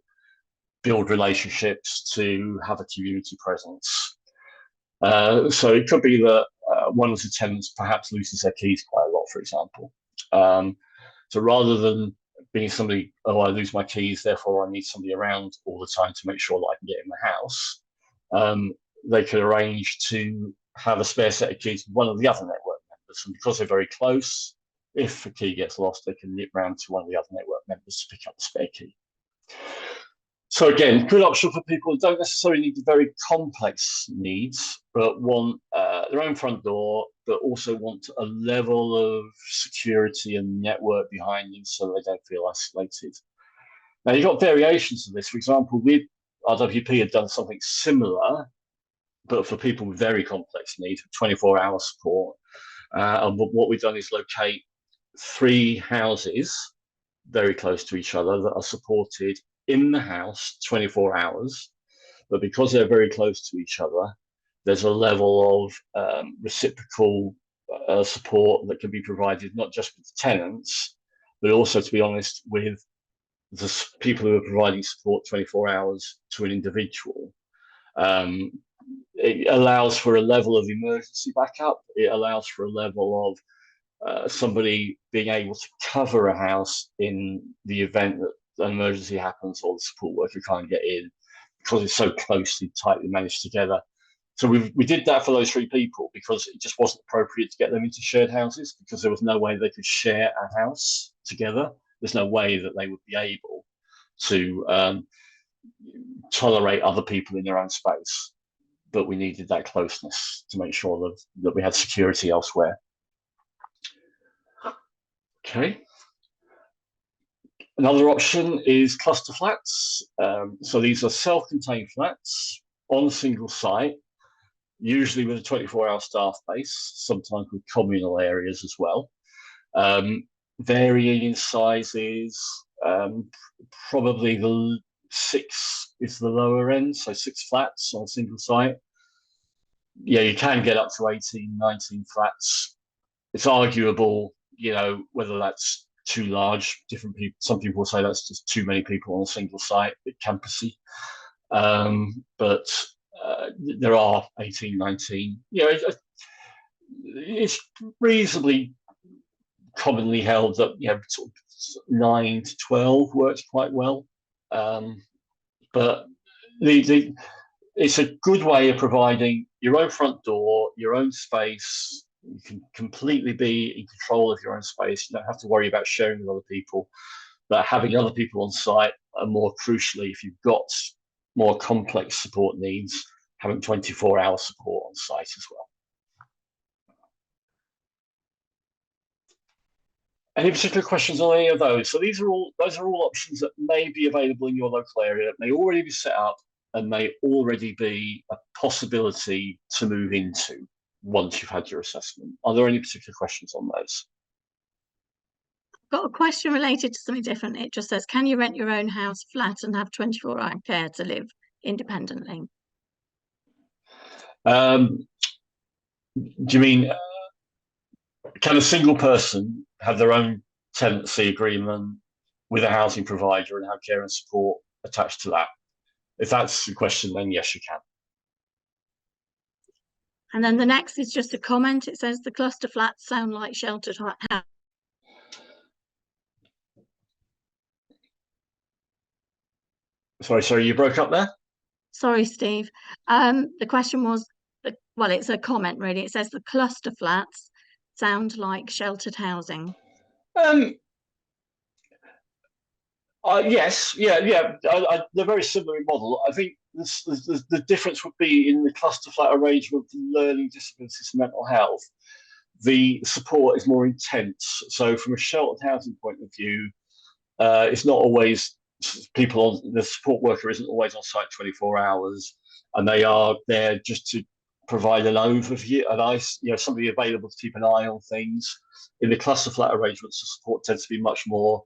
build relationships, to have a community presence. So it could be that one of the tenants perhaps loses their keys quite a lot, for example. So rather than being somebody, oh, I lose my keys, therefore I need somebody around all the time to make sure that I can get in the house, they could arrange to have a spare set of keys with one of the other network members. And because they're very close, if a key gets lost, they can nip round to one of the other network members to pick up the spare key. So again, good option for people who don't necessarily need the very complex needs, but want their own front door, but also want a level of security and network behind them so they don't feel isolated. Now, you've got variations of this. For example, we, RWP, had done something similar, but for people with very complex needs, 24-hour support. And what we've done is locate 3 houses very close to each other that are supported in the house 24 hours, but because they're very close to each other, there's a level of reciprocal support that can be provided not just with the tenants, but also, to be honest, with the people who are providing support 24 hours to an individual. It allows for a level of emergency backup. It allows for a level of somebody being able to cover a house in the event that an emergency happens or the support worker can't get in because it's so closely, tightly managed together. So we did that for those 3 people because it just wasn't appropriate to get them into shared houses because there was no way they could share a house together. There's no way that they would be able to tolerate other people in their own space. But we needed that closeness to make sure that we had security elsewhere. Okay. Another option is cluster flats. So these are self-contained flats on a single site, usually with a 24-hour staff base, sometimes with communal areas as well. Varying in sizes, probably the 6 is the lower end, so 6 flats on a single site. Yeah, you can get up to 18, 19 flats. It's arguable, you know, whether that's too large. Different people, some people will say that's just too many people on a single site, a bit campusy. But there are 18, 19. You know, it's reasonably commonly held that, you know, sort of 9 to 12 works quite well. But it's a good way of providing your own front door, your own space. You can completely be in control of your own space. You don't have to worry about sharing with other people, but having other people on site, and more crucially, if you've got more complex support needs, having 24-hour support on site as well. Any particular questions on any of those? So those are all options that may be available in your local area, may already be set up, and may already be a possibility to move into once you've had your assessment. Are there any particular questions on those? Got a question related to something different. It just says, can you rent your own house flat and have 24-hour care to live independently? Do you mean, can a single person have their own tenancy agreement with a housing provider and have care and support attached to that? If that's the question, then yes, you can. And then the next is just a comment. It says the cluster flats sound like sheltered house. Sorry, you broke up there? Sorry, Steve. The question was, well, it's a comment really. It says the cluster flats sound like sheltered housing. Yes, yeah. They're very similar in model. I think the difference would be in the cluster flat arrangement for learning disabilities and mental health. The support is more intense. So from a sheltered housing point of view, it's not always people on, the support worker isn't always on site 24 hours, and they are there just to provide an overview, somebody available to keep an eye on things. In the cluster flat arrangements, the support tends to be much more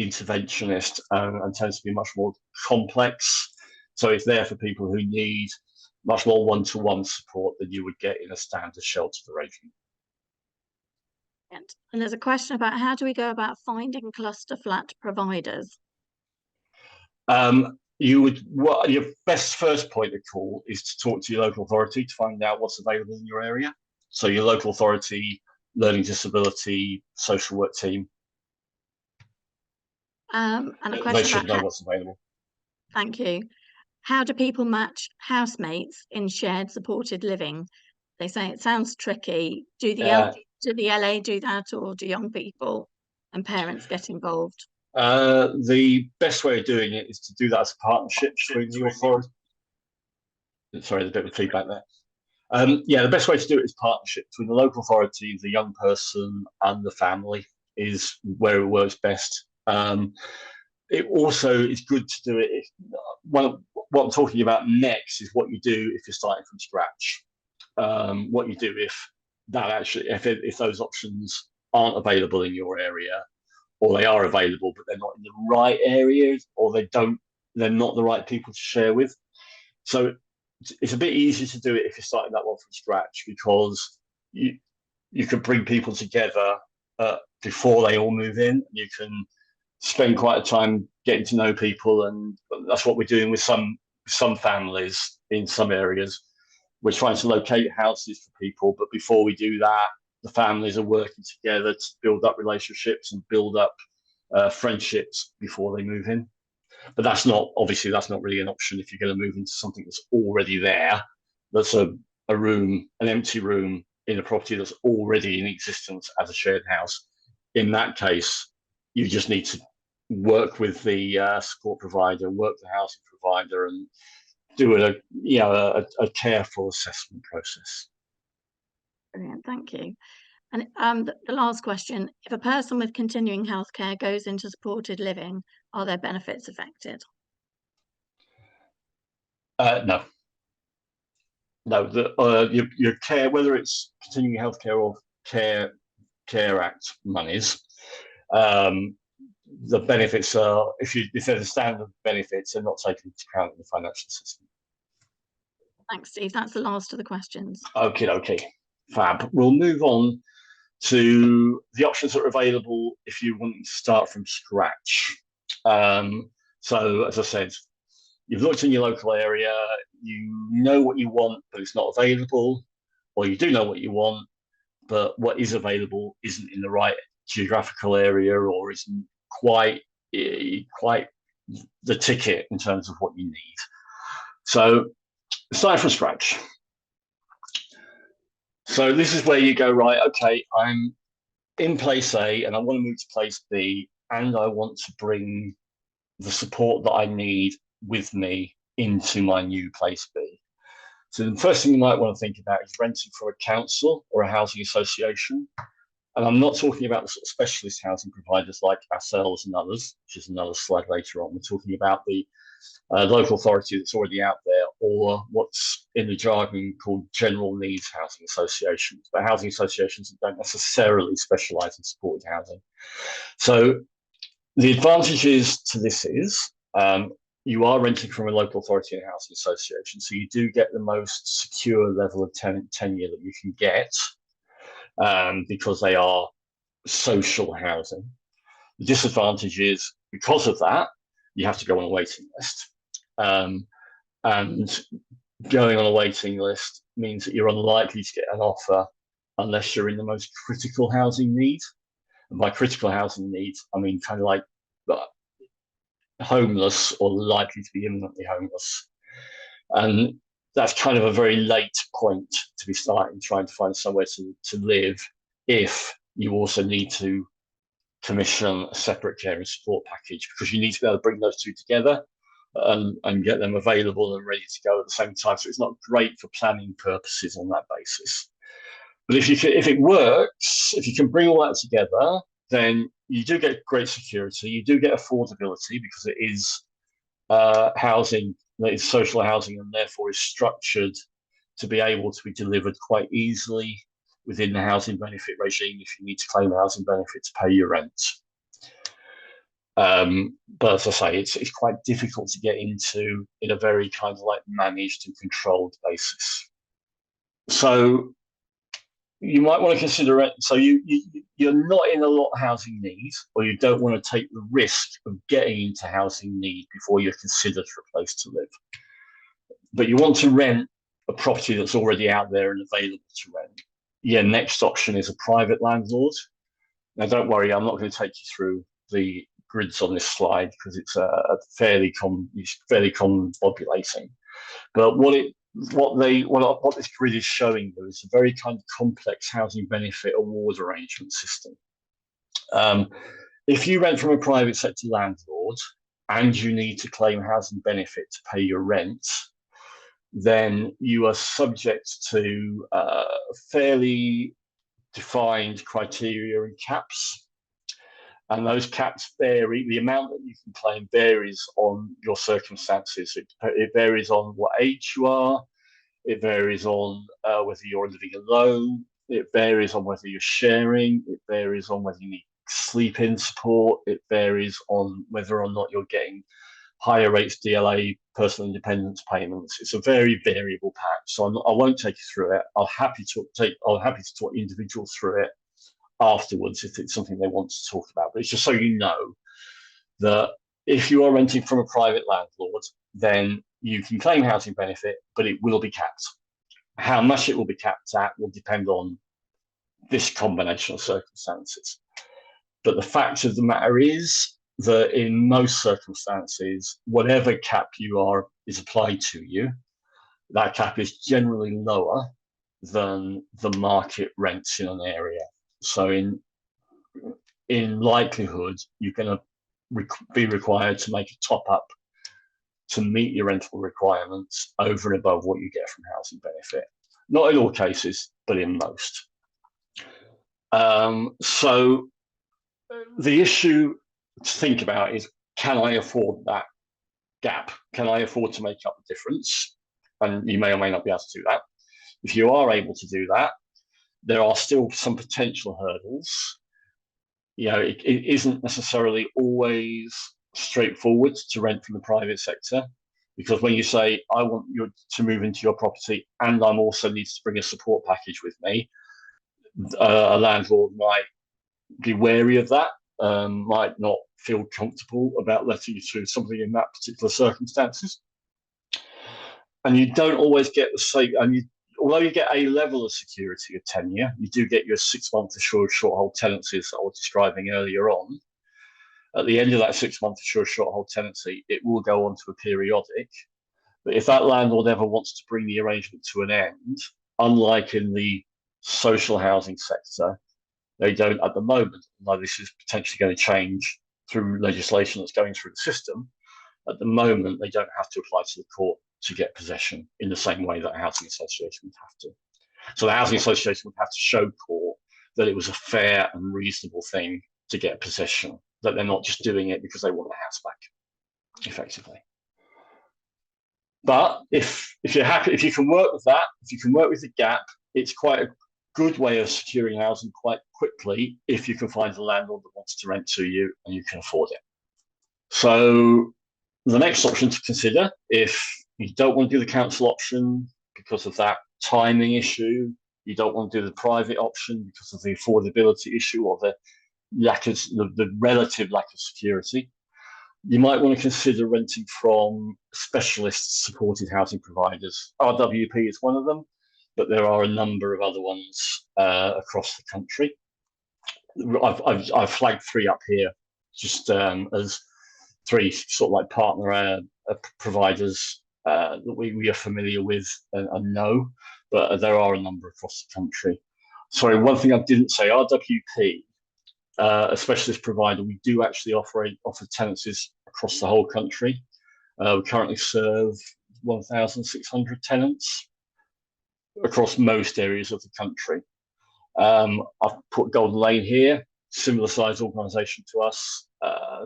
interventionist and tends to be much more complex. So it's there for people who need much more one-to-one support than you would get in a standard sheltered arrangement. And there's a question about how do we go about finding cluster flat providers? Your best first point of call is to talk to your local authority to find out what's available in your area. So your local authority, learning disability, social work team. And a They question should about know what's available. Thank you. How do people match housemates in shared supported living? They say it sounds tricky. Do the LA do that, or do young people and parents get involved? The best way of doing it is to do that as a partnership between the authority. Sorry, there's a bit of feedback there. The best way to do it is partnership between the local authority, the young person, and the family is where it works best. It also is good to do it. What I'm talking about next is what you do if you're starting from scratch. What you do if those options aren't available in your area, or they are available but they're not in the right areas, or they're not the right people to share with. So it's a bit easier to do it if you're starting that one from scratch, because you can bring people together before they all move in. You can spend quite a time getting to know people, and that's what we're doing with some families in some areas. We're trying to locate houses for people, but before we do that, the families are working together to build up relationships and build up friendships before they move in. But that's not really an option if you're going to move into something that's already there. That's an empty room in a property that's already in existence as a shared house. In that case, you just need to work with the support provider, work with the housing provider, and do a careful assessment process. Brilliant, thank you. And the last question: if a person with continuing healthcare goes into supported living, are their benefits affected? No. Your care, whether it's continuing healthcare or care Act monies, the benefits are, if there's a standard benefits, are not taken into account in the financial system. Thanks, Steve. That's the last of the questions. Okay, fab. We'll move on to the options that are available if you want to start from scratch. So, as I said, you've looked in your local area, you know what you want, but it's not available, or you do know what you want, but what is available isn't in the right geographical area, or isn't quite the ticket in terms of what you need. So, start from scratch. So this is where you go, right, okay, I'm in place A and I want to move to place B, and I want to bring the support that I need with me into my new place B. So the first thing you might want to think about is renting from a council or a housing association. And I'm not talking about the sort of specialist housing providers like ourselves and others, which is another slide later on. We're talking about the local authority that's already out there, or what's in the jargon called general needs housing associations, but housing associations that don't necessarily specialise in supported housing. So the advantages to this is you are renting from a local authority and housing association, so you do get the most secure level of tenant tenure that you can get, because they are social housing. The disadvantage is, because of that, you have to go on a waiting list. And going on a waiting list means that you're unlikely to get an offer unless you're in the most critical housing need. And by critical housing needs, I mean kind of like homeless or likely to be imminently homeless. And that's kind of a very late point to be starting trying to find somewhere to live, if you also need to commission a separate care and support package, because you need to be able to bring those two together and get them available and ready to go at the same time. So it's not great for planning purposes on that basis. But if it works, if you can bring all that together, then you do get great security, you do get affordability, because it is housing that is social housing and therefore is structured to be able to be delivered quite easily within the housing benefit regime if you need to claim housing benefit to pay your rent. But as I say, it's quite difficult to get into in a very kind of like managed and controlled basis. So you might want to consider it. So you're not in a lot of housing need, or you don't want to take the risk of getting into housing need before you're considered for a place to live. But you want to rent a property that's already out there and available to rent. Your next option is a private landlord. Now, don't worry, I'm not going to take you through the grids on this slide because it's a fairly common populating. But what this grid is showing you is a very kind of complex housing benefit award arrangement system. If you rent from a private sector landlord and you need to claim housing benefit to pay your rent, then you are subject to fairly defined criteria and caps. And those caps vary. The amount that you can claim varies on your circumstances. It varies on what age you are. It varies on whether you're living alone. It varies on whether you're sharing. It varies on whether you need sleep-in support. It varies on whether or not you're getting higher rates DLA, personal independence payments. It's a very variable patch. So I won't take you through it. I'll happy to talk individuals through it afterwards if it's something they want to talk about. But it's just so you know that if you are renting from a private landlord, then you can claim housing benefit, but it will be capped. How much it will be capped at will depend on this combination of circumstances. But the fact of the matter is that in most circumstances, whatever cap you are is applied to you, that cap is generally lower than the market rents in an area. So in likelihood, you're going to be required to make a top up to meet your rental requirements over and above what you get from housing benefit. Not in all cases, but in most. So the issue to think about is, can I afford that gap? Can I afford to make up the difference? And you may or may not be able to do that. If you are able to do that, there are still some potential hurdles. You know, it isn't necessarily always straightforward to rent from the private sector, because when you say, I want you to move into your property and I'm also needs to bring a support package with me, a landlord might be wary of that, might not feel comfortable about letting you through something in that particular circumstances. And you don't always get the same, although you get a level of security of tenure, you do get your 6-month assured short hold tenancies that I was describing earlier on. At the end of that 6-month assured short hold tenancy, it will go on to a periodic. But if that landlord ever wants to bring the arrangement to an end, unlike in the social housing sector, they don't at the moment, although this is potentially going to change through legislation that's going through the system. At the moment, they don't have to apply to the court to get possession in the same way that a housing association would have to. So the housing association would have to show court that it was a fair and reasonable thing to get possession, that they're not just doing it because they want the house back, effectively. But if you're happy, if you can work with that, if you can work with the gap, it's quite a good way of securing housing quite quickly if you can find a landlord that wants to rent to you and you can afford it. So the next option to consider, if you don't want to do the council option because of that timing issue, you don't want to do the private option because of the affordability issue or the relative lack of security, you might want to consider renting from specialist supported housing providers. RWP is one of them, but there are a number of other ones across the country. I've flagged 3 up here just as 3 sort of like partner providers that we are familiar with and know, but there are a number across the country. Sorry, one thing I didn't say, RWP, a specialist provider, we do actually offer tenancies across the whole country. We currently serve 1,600 tenants across most areas of the country. I've put Golden Lane here, similar size organisation to us,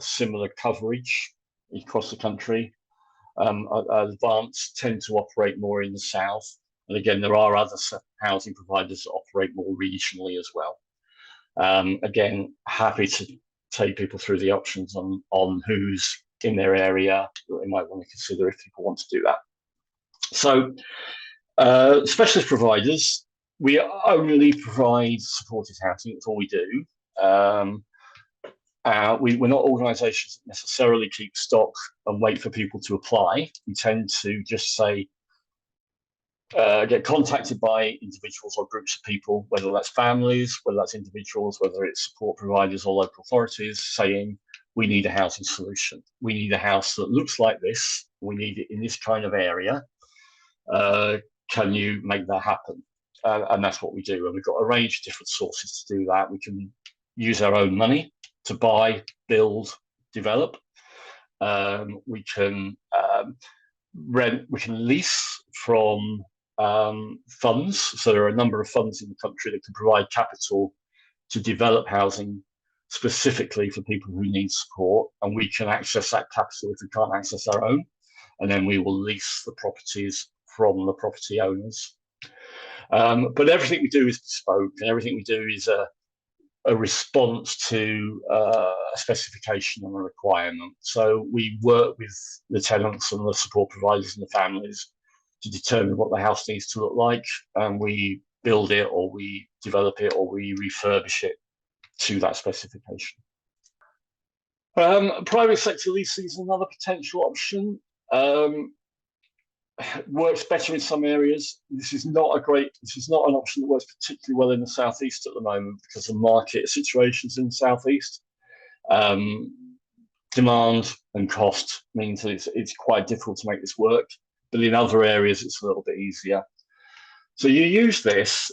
similar coverage across the country. Advanced tend to operate more in the south And again, there are other housing providers that operate more regionally as well. Again, happy to take people through the options on who's in their area that they might want to consider if people want to do that. So specialist providers, we only provide supported housing. That's all we do. We're not organisations that necessarily keep stock and wait for people to apply. We tend to just say, get contacted by individuals or groups of people, whether that's families, whether that's individuals, whether it's support providers or local authorities, saying, we need a housing solution. We need a house that looks like this. We need it in this kind of area. Can you make that happen? And that's what we do. And we've got a range of different sources to do that. We can use our own money to buy, build, develop. We can rent, we can lease from funds. So there are a number of funds in the country that can provide capital to develop housing specifically for people who need support. And we can access that capital if we can't access our own. And then we will lease the properties from the property owners. But everything we do is bespoke, and everything we do is a response to a specification and a requirement. So we work with the tenants and the support providers and the families to determine what the house needs to look like, and we build it, or we develop it, or we refurbish it to that specification. Private sector leasing is another potential option. Works better in some areas. This is not an option that works particularly well in the southeast at the moment because of market situations in the southeast. Demand and cost means that it's quite difficult to make this work, but in other areas it's a little bit easier. So you use this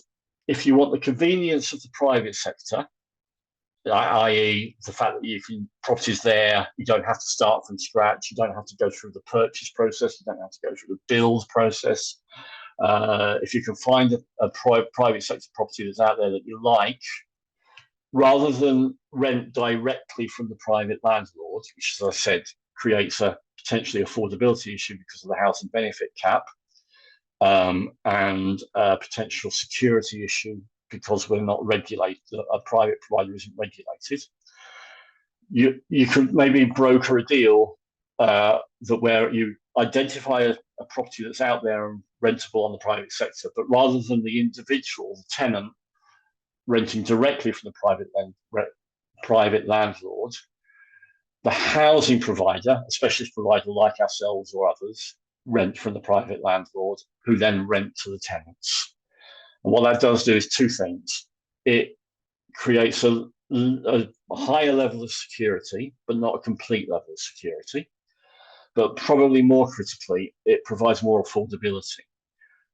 if you want the convenience of the private sector, i.e. the fact that you can properties there, you don't have to start from scratch, you don't have to go through the purchase process, you don't have to go through the build process. If you can find a private sector property that's out there that you like, rather than rent directly from the private landlord, which, as I said, creates a potentially affordability issue because of the housing benefit cap, and a potential security issue because we're not regulated, a private provider isn't regulated. You can maybe broker a deal that where you identify a property that's out there and rentable on the private sector, but rather than the individual, the tenant, renting directly from the private landlord, the housing provider, a specialist provider like ourselves or others, rent from the private landlord, who then rent to the tenants. And what that does do is two things. It creates a higher level of security, but not a complete level of security. But probably more critically, it provides more affordability.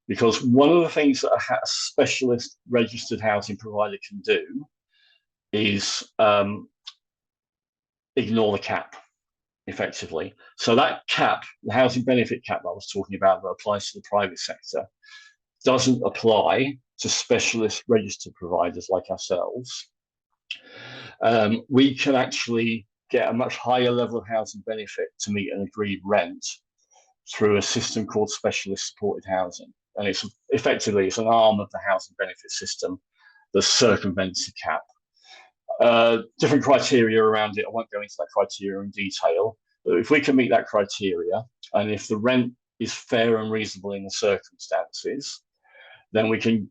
Because one of the things that a specialist registered housing provider can do is ignore the cap, effectively. So that cap, the housing benefit cap that I was talking about that applies to the private sector, doesn't apply to specialist registered providers like ourselves. We can actually get a much higher level of housing benefit to meet an agreed rent through a system called specialist supported housing. And it's effectively, it's an arm of the housing benefit system that circumvents the cap. Different criteria around it. I won't go into that criteria in detail, but if we can meet that criteria, and if the rent is fair and reasonable in the circumstances, then we can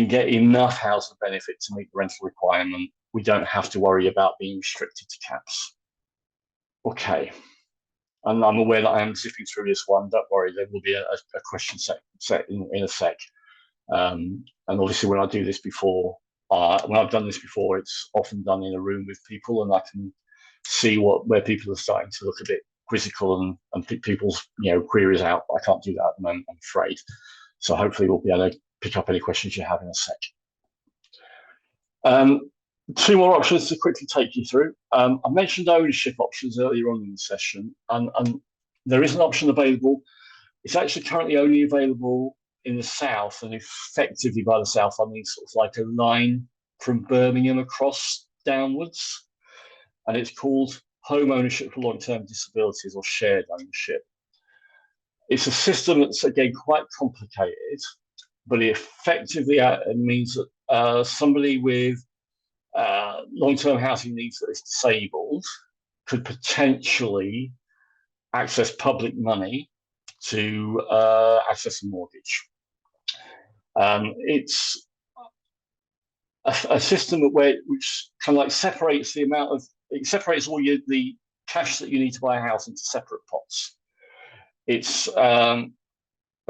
get enough housing benefit to meet the rental requirement. We don't have to worry about being restricted to caps. Okay, and I'm aware that I am zipping through this one. Don't worry, there will be a question set in a sec. And obviously, when I do this before, when I've done this before, it's often done in a room with people, and I can see where people are starting to look a bit quizzical and pick people's queries out. I can't do that at the moment, I'm afraid. So hopefully we'll be able to pick up any questions you have in a sec. Two more options to quickly take you through. I mentioned ownership options earlier on in the session, and there is an option available. It's actually currently only available in the south, and effectively by the south I mean sort of like a line from Birmingham across downwards, and it's called home ownership for long-term disabilities, or shared ownership. It's a system that's, again, quite complicated, but it effectively means that somebody with long-term housing needs that is disabled could potentially access public money to access a mortgage. It's a system which kind of like separates all the cash that you need to buy a house into separate pots. It's a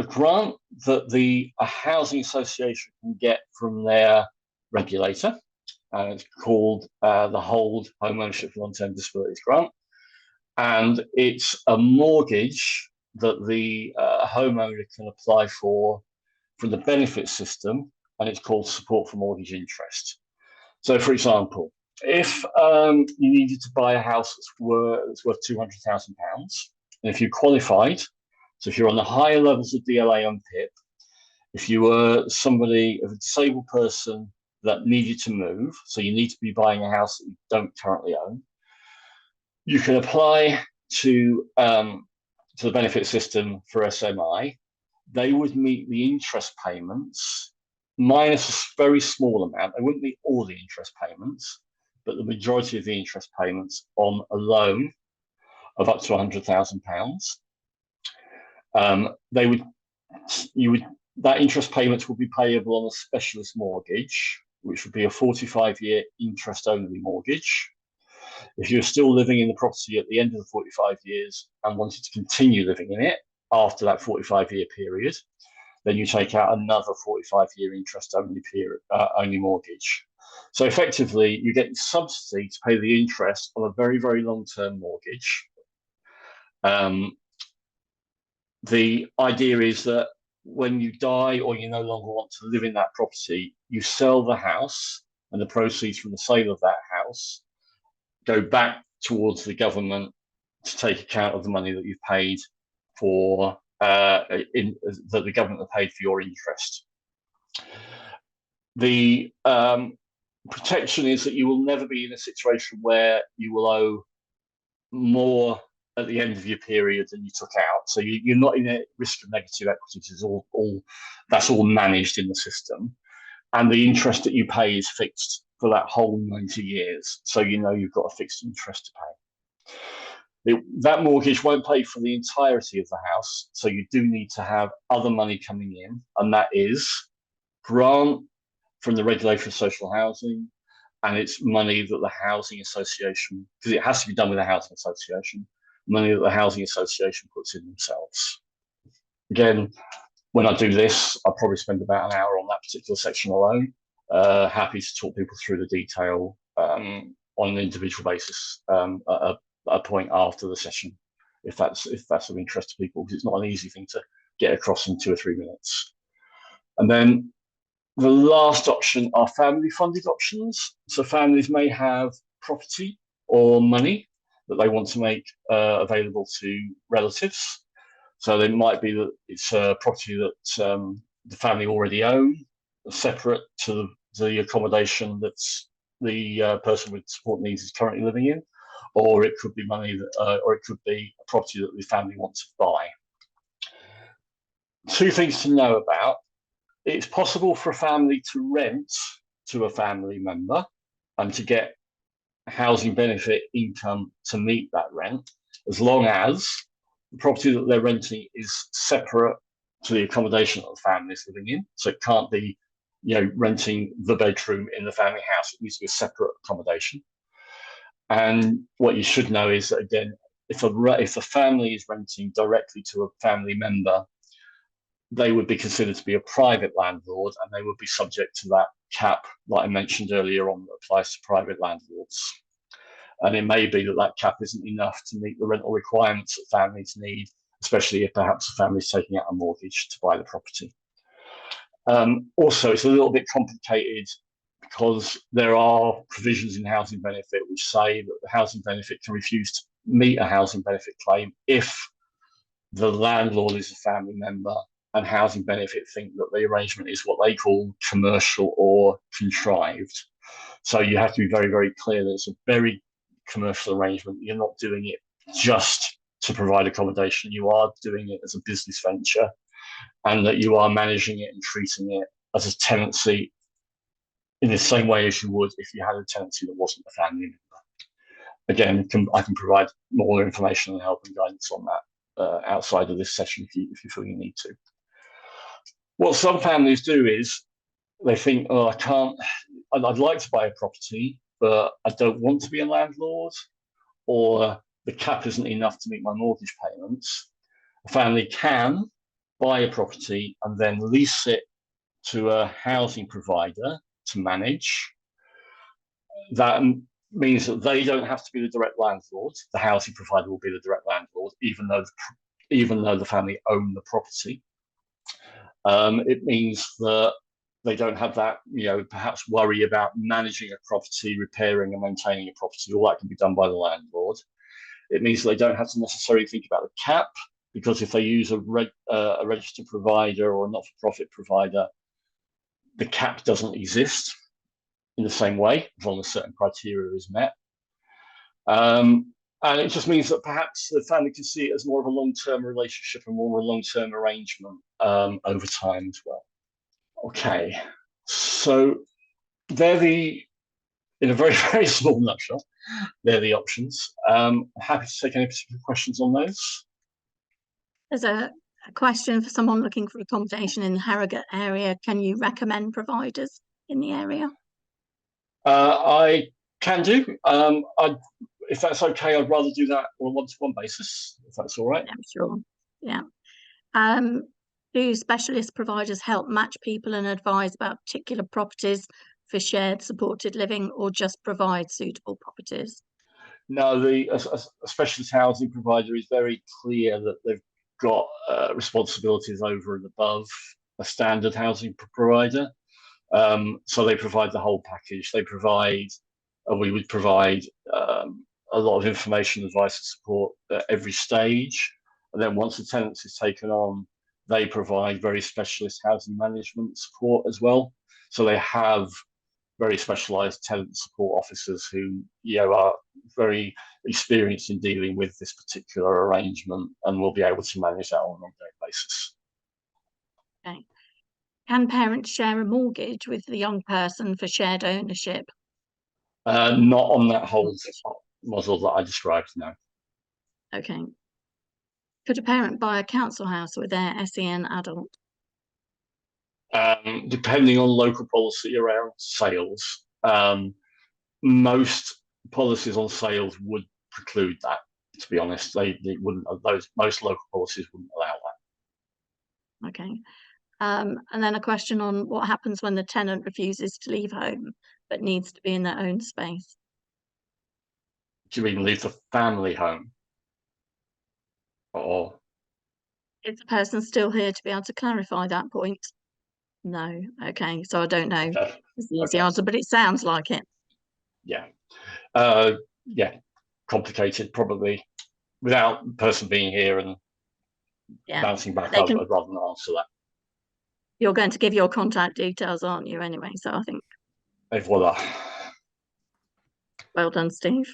grant that a housing association can get from their regulator. It's called the Hold Home Ownership for Long-Term Disabilities Grant. And it's a mortgage that the homeowner can apply for from the benefit system, and it's called support for mortgage interest. So, for example, if you needed to buy a house that's worth £200,000, and if you qualified, so if you're on the higher levels of DLA and PIP, if you were somebody of a disabled person that needed to move, so you need to be buying a house that you don't currently own, you can apply to the benefit system for SMI. They would meet the interest payments minus a very small amount. They wouldn't meet all the interest payments, but the majority of the interest payments on a loan of up to £100,000. That interest payments will be payable on a specialist mortgage, which would be a 45-year interest-only mortgage. If you're still living in the property at the end of the 45 years and wanted to continue living in it after that 45-year period, then you take out another 45-year interest-only mortgage. So effectively, you get subsidy to pay the interest on a very, very long-term mortgage. The idea is that when you die or you no longer want to live in that property, you sell the house, and the proceeds from the sale of that house go back towards the government to take account of the money that you've paid for, that the government have paid for your interest. The protection is that you will never be in a situation where you will owe more at the end of your period than you took out. So you're not in a risk of negative equity. That's all managed in the system. And the interest that you pay is fixed for that whole 90 years. So you know you've got a fixed interest to pay. That mortgage won't pay for the entirety of the house. So you do need to have other money coming in. And that is grant from the regulator of social housing. And it's money that the housing association, because it has to be done with a housing association, money that the housing association puts in themselves. Again, when I do this, I'll probably spend about an hour on that particular section alone. Happy to talk people through the detail on an individual basis at a point after the session, if that's of interest to people, because it's not an easy thing to get across in 2 or 3 minutes. And then the last option are family funded options. So families may have property or money that they want to make available to relatives. So it might be that it's a property that the family already own, separate to the accommodation that's the person with support needs is currently living in, or it could be money that, or it could be a property that the family wants to buy. 2 things to know about. It's possible for a family to rent to a family member and to get housing benefit income to meet that rent, as long as the property that they're renting is separate to the accommodation that the family is living in. So it can't be, renting the bedroom in the family house. It needs to be a separate accommodation. And what you should know is that, again, if the family is renting directly to a family member, they would be considered to be a private landlord, and they would be subject to that cap that I mentioned earlier on that applies to private landlords. And it may be that cap isn't enough to meet the rental requirements that families need, especially if perhaps the family is taking out a mortgage to buy the property. Also, it's a little bit complicated because there are provisions in housing benefit which say that the housing benefit can refuse to meet a housing benefit claim if the landlord is a family member, and housing benefit think that the arrangement is what they call commercial or contrived. So you have to be very, very clear that it's a very commercial arrangement. You're not doing it just to provide accommodation. You are doing it as a business venture, and that you are managing it and treating it as a tenancy in the same way as you would if you had a tenancy that wasn't a family member. Again, I can provide more information and help and guidance on that outside of this session if you feel you need to. What some families do is they think, oh, I'd like to buy a property, but I don't want to be a landlord, or the cap isn't enough to meet my mortgage payments. A family can buy a property and then lease it to a housing provider to manage. That means that they don't have to be the direct landlord. The housing provider will be the direct landlord, even though the family own the property. It means that they don't have that, perhaps worry about managing a property, repairing and maintaining a property. All that can be done by the landlord. It means they don't have to necessarily think about the cap, because if they use a registered provider or a not-for-profit provider, the cap doesn't exist in the same way, as long as certain criteria is met. And it just means that perhaps the family can see it as more of a long-term relationship and more of a long-term arrangement over time as well. Okay, so in a very, very small nutshell, they're the options. Happy to take any particular questions on those. There's a question for someone looking for accommodation in the Harrogate area. Can you recommend providers in the area? I can do. If that's okay, I'd rather do that on a one-to-one basis, if that's all right. I'm sure. Yeah. Do specialist providers help match people and advise about particular properties for shared supported living, or just provide suitable properties? No, a specialist housing provider is very clear that they've got responsibilities over and above a standard housing provider. So they provide the whole package. We would provide a lot of information, advice, and support at every stage. And then once the tenancy is taken on, they provide very specialist housing management support as well. So they have very specialised tenant support officers who are very experienced in dealing with this particular arrangement and will be able to manage that on an ongoing basis. Okay. Can parents share a mortgage with the young person for shared ownership? Not on that whole model that I described, no. Okay. Could a parent buy a council house with their SEN adult? Depending on local policy around sales, most policies on sales would preclude that. To be honest, they wouldn't. Most local policies wouldn't allow that. Okay. And then a question on what happens when the tenant refuses to leave home but needs to be in their own space. Do you mean leave the family home? Or is the person still here to be able to clarify that point? No. Okay, so I don't know. okay. It's the easy answer, but it sounds like it. Yeah. Yeah, complicated probably. Without the person being here and bouncing back, I'd rather not answer that. You're going to give your contact details, aren't you, anyway? So I think. Et voila. Well done, Steve.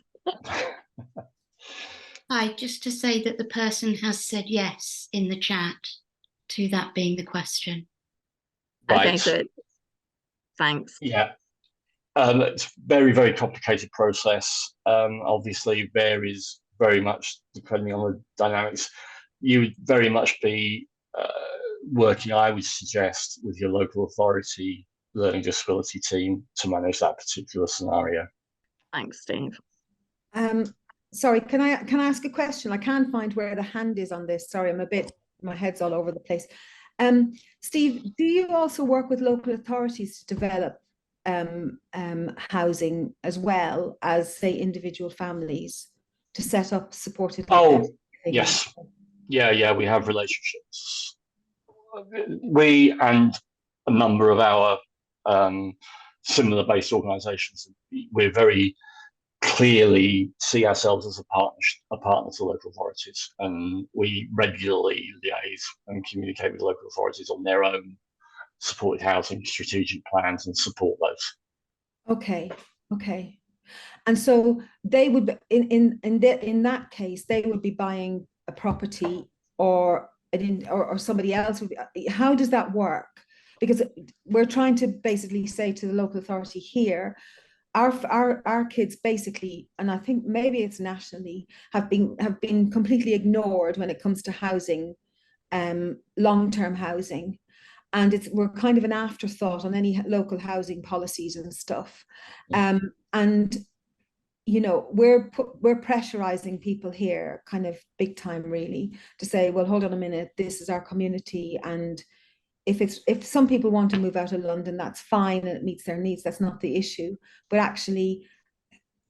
Hi, just to say that the person has said yes in the chat to that being the question. Right. Okay, good. Thanks. Yeah. It's a very, very complicated process. Obviously varies very much depending on the dynamics. You would very much be working, I would suggest, with your local authority learning disability team to manage that particular scenario. Thanks, Steve. Sorry, can I ask a question? I can't find where the hand is on this. Sorry, my head's all over the place. Steve, do you also work with local authorities to develop housing as well as, say, individual families to set up supported living? Oh, yes. Yeah, we have relationships. We and a number of our similar based organisations, we're very clearly see ourselves as a partner to local authorities, and we regularly liaise and communicate with local authorities on their own supported housing strategic plans and support those. Okay. And so they would, in that case, they would be buying a property or or somebody else would be, how does that work? Because we're trying to basically say to the local authority here, our kids basically, and I think maybe it's nationally, have been completely ignored when it comes to housing, long-term housing, and we're kind of an afterthought on any local housing policies and stuff. And you know, we're pressurizing people here kind of big time, really, to say, well, hold on a minute, this is our community, and if some people want to move out of London, that's fine and it meets their needs, that's not the issue. But actually,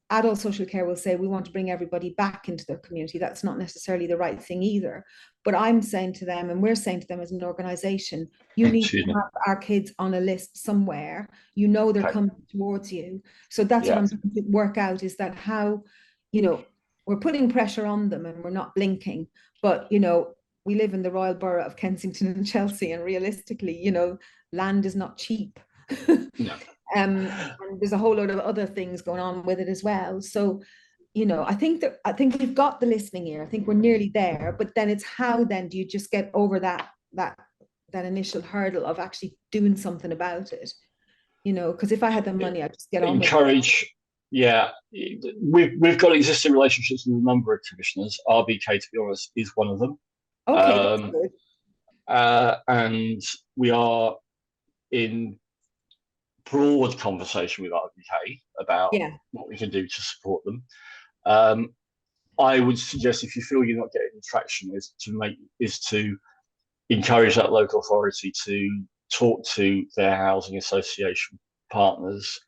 adult social care will say we want to bring everybody back into their community. That's not necessarily the right thing either. But I'm saying to them, and we're saying to them as an organisation, you need to have our kids on a list somewhere. You know they're coming towards you. So that's what I'm trying to work out, is that how, you know, we're putting pressure on them and we're not blinking. But, you know, we live in the Royal Borough of Kensington and Chelsea, and realistically, you know, land is not cheap. No. And there's a whole lot of other things going on with it as well. So, you know, I think we've got the listening ear. I think we're nearly there. But then it's how then do you just get over that initial hurdle of actually doing something about it? You know, because if I had the money, I'd just get on encourage. Yeah, we've got existing relationships with a number of commissioners. RBK, to be honest, is one of them. Okay, that's good. And we are in broad conversation with RBK about what we can do to support them. I would suggest, if you feel you're not getting traction, is to encourage that local authority to talk to their housing association partners.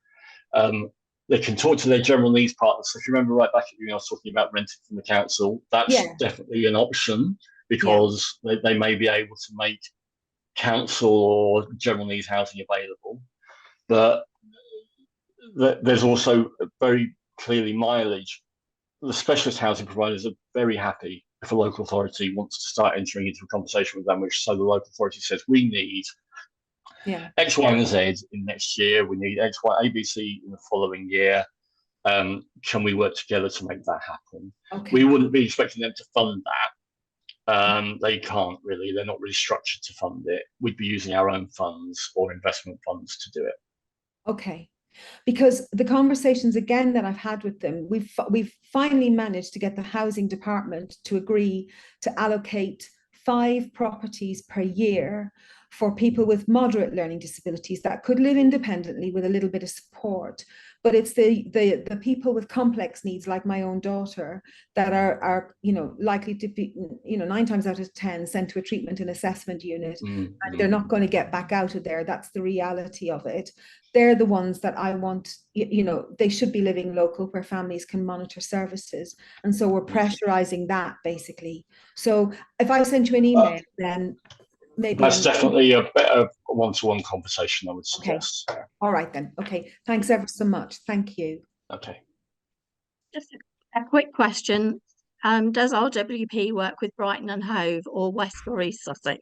They can talk to their general needs partners. So if you remember right back at when I was talking about renting from the council, that's definitely an option, because they may be able to make council or general needs housing available. But there's also very clearly mileage. The specialist housing providers are very happy if a local authority wants to start entering into a conversation with them, which so the local authority says, we need X, Y, and Z in next year. We need X, Y, ABC in the following year. Can we work together to make that happen? Okay. We wouldn't be expecting them to fund that. They can't really. They're not really structured to fund it. We'd be using our own funds or investment funds to do it. Okay. Because the conversations again that I've had with them, we've finally managed to get the housing department to agree to allocate 5 properties per year for people with moderate learning disabilities that could live independently with a little bit of support. But it's the people with complex needs, like my own daughter, that are you know, likely to be, you know, 9 times out of 10 sent to a treatment and assessment unit, and they're not going to get back out of there. That's the reality of it. They're the ones that I want, you know, they should be living local where families can monitor services. And so we're pressurizing that, basically. So if I send you an email, then maybe that's definitely a better one-to-one conversation, I would suggest. Okay. All right then. Okay. Thanks ever so much. Thank you. Okay. Just a quick question. Does RWP work with Brighton and Hove or West or East Sussex?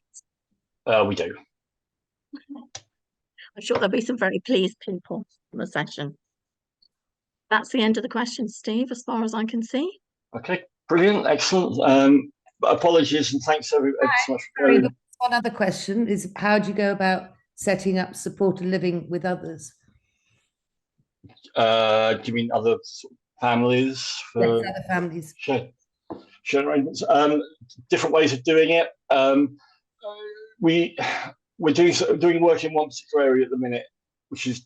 We do. I'm sure there'll be some very pleased people in the session. That's the end of the questions, Steve, as far as I can see. Okay, brilliant, excellent. Apologies and thanks everybody so much for going. One other question is, how do you go about setting up supported living with others? Do you mean other families? For yes, other families. Shared arrangements. Different ways of doing it. We're doing work in one particular area at the minute, which is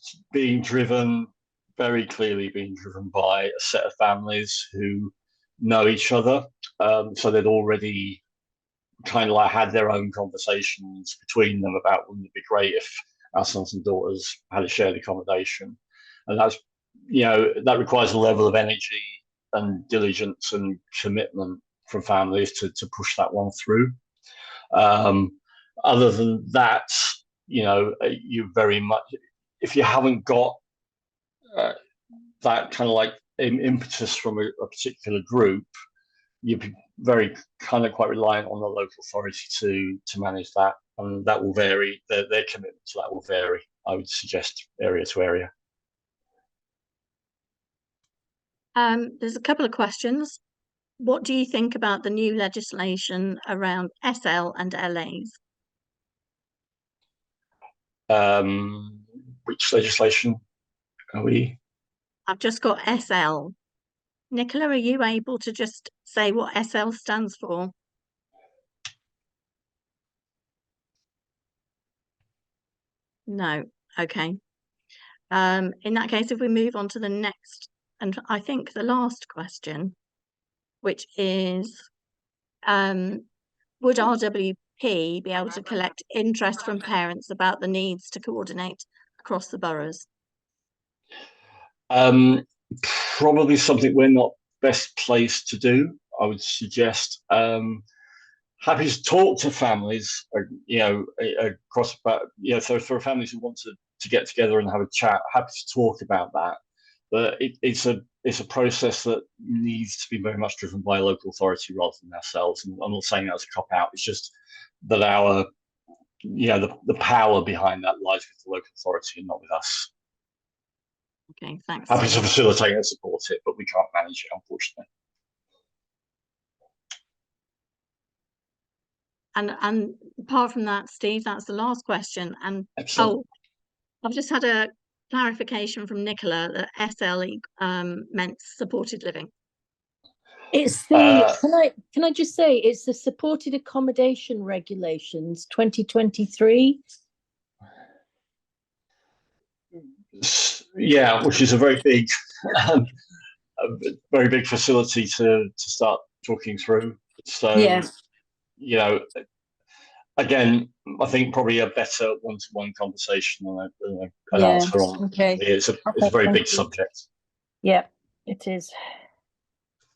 very clearly being driven by a set of families who know each other. So they'd already kind of like had their own conversations between them about, wouldn't it be great if our sons and daughters had a shared accommodation? And that's, you know, that requires a level of energy and diligence and commitment from families to push that one through. Other than that, you know, you very much, if you haven't got that kind of like impetus from a particular group, you'd be very kind of quite reliant on the local authority to manage that, and that will vary. Their commitment to that will vary. I would suggest area to area. There's a couple of questions. what do you think about the new legislation around SL and LAs? Which legislation are we? I've just got SL. Nicola, are you able to just say what SL stands for? No. Okay. In that case, if we move on to the next, and I think the last question, which is, would RWP be able to collect interest from parents about the needs to coordinate across the boroughs? Probably something we're not best placed to do. I would suggest happy to talk to families, across, but so for families who want to get together and have a chat, happy to talk about that. But it's a process that needs to be very much driven by a local authority rather than ourselves. And I'm not saying that as a cop out. It's just that the power behind that lies with the local authority and not with us. Okay, thanks. Happy to facilitate and support it, but we can't manage it, unfortunately. And apart from that, Steve, that's the last question. And Excellent. I've just had a clarification from Nicola that SL meant supported living. It's the can I just say it's the supported accommodation regulations 2023. Yeah, which is a very big facility to start talking through. So Yeah. Again, I think probably a better one-to-one conversation than an Yeah, answer on. okay. It's a Okay, very thank big you. subject. Yeah, it is.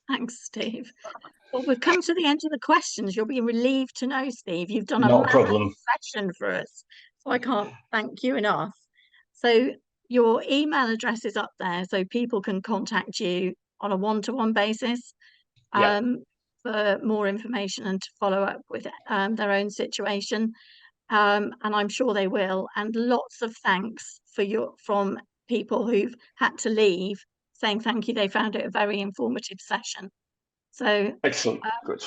Thanks, Steve. Well, we've come to the end of the questions. You'll be relieved to know, Steve, you've done a Not a massive problem. session for us. So I can't thank you enough. So your email address is up there so people can contact you on a one-to-one basis Yeah. for more information and to follow up with their own situation. And I'm sure they will. And lots of thanks from people who've had to leave saying thank you. They found it a very informative session. So Excellent. Good.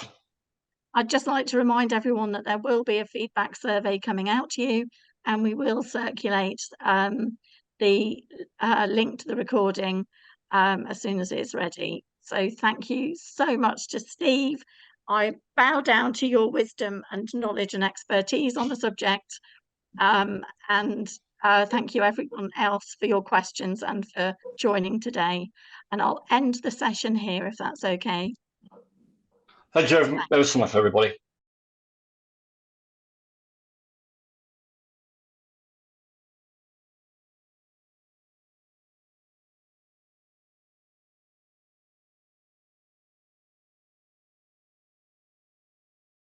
I'd just like to remind everyone that there will be a feedback survey coming out to you, and we will circulate the link to the recording as soon as it's ready. So thank you so much to Steve. I bow down to your wisdom and knowledge and expertise on the subject. And thank you everyone else for your questions and for joining today. And I'll end the session here if that's okay. Thank you ever so much, everybody.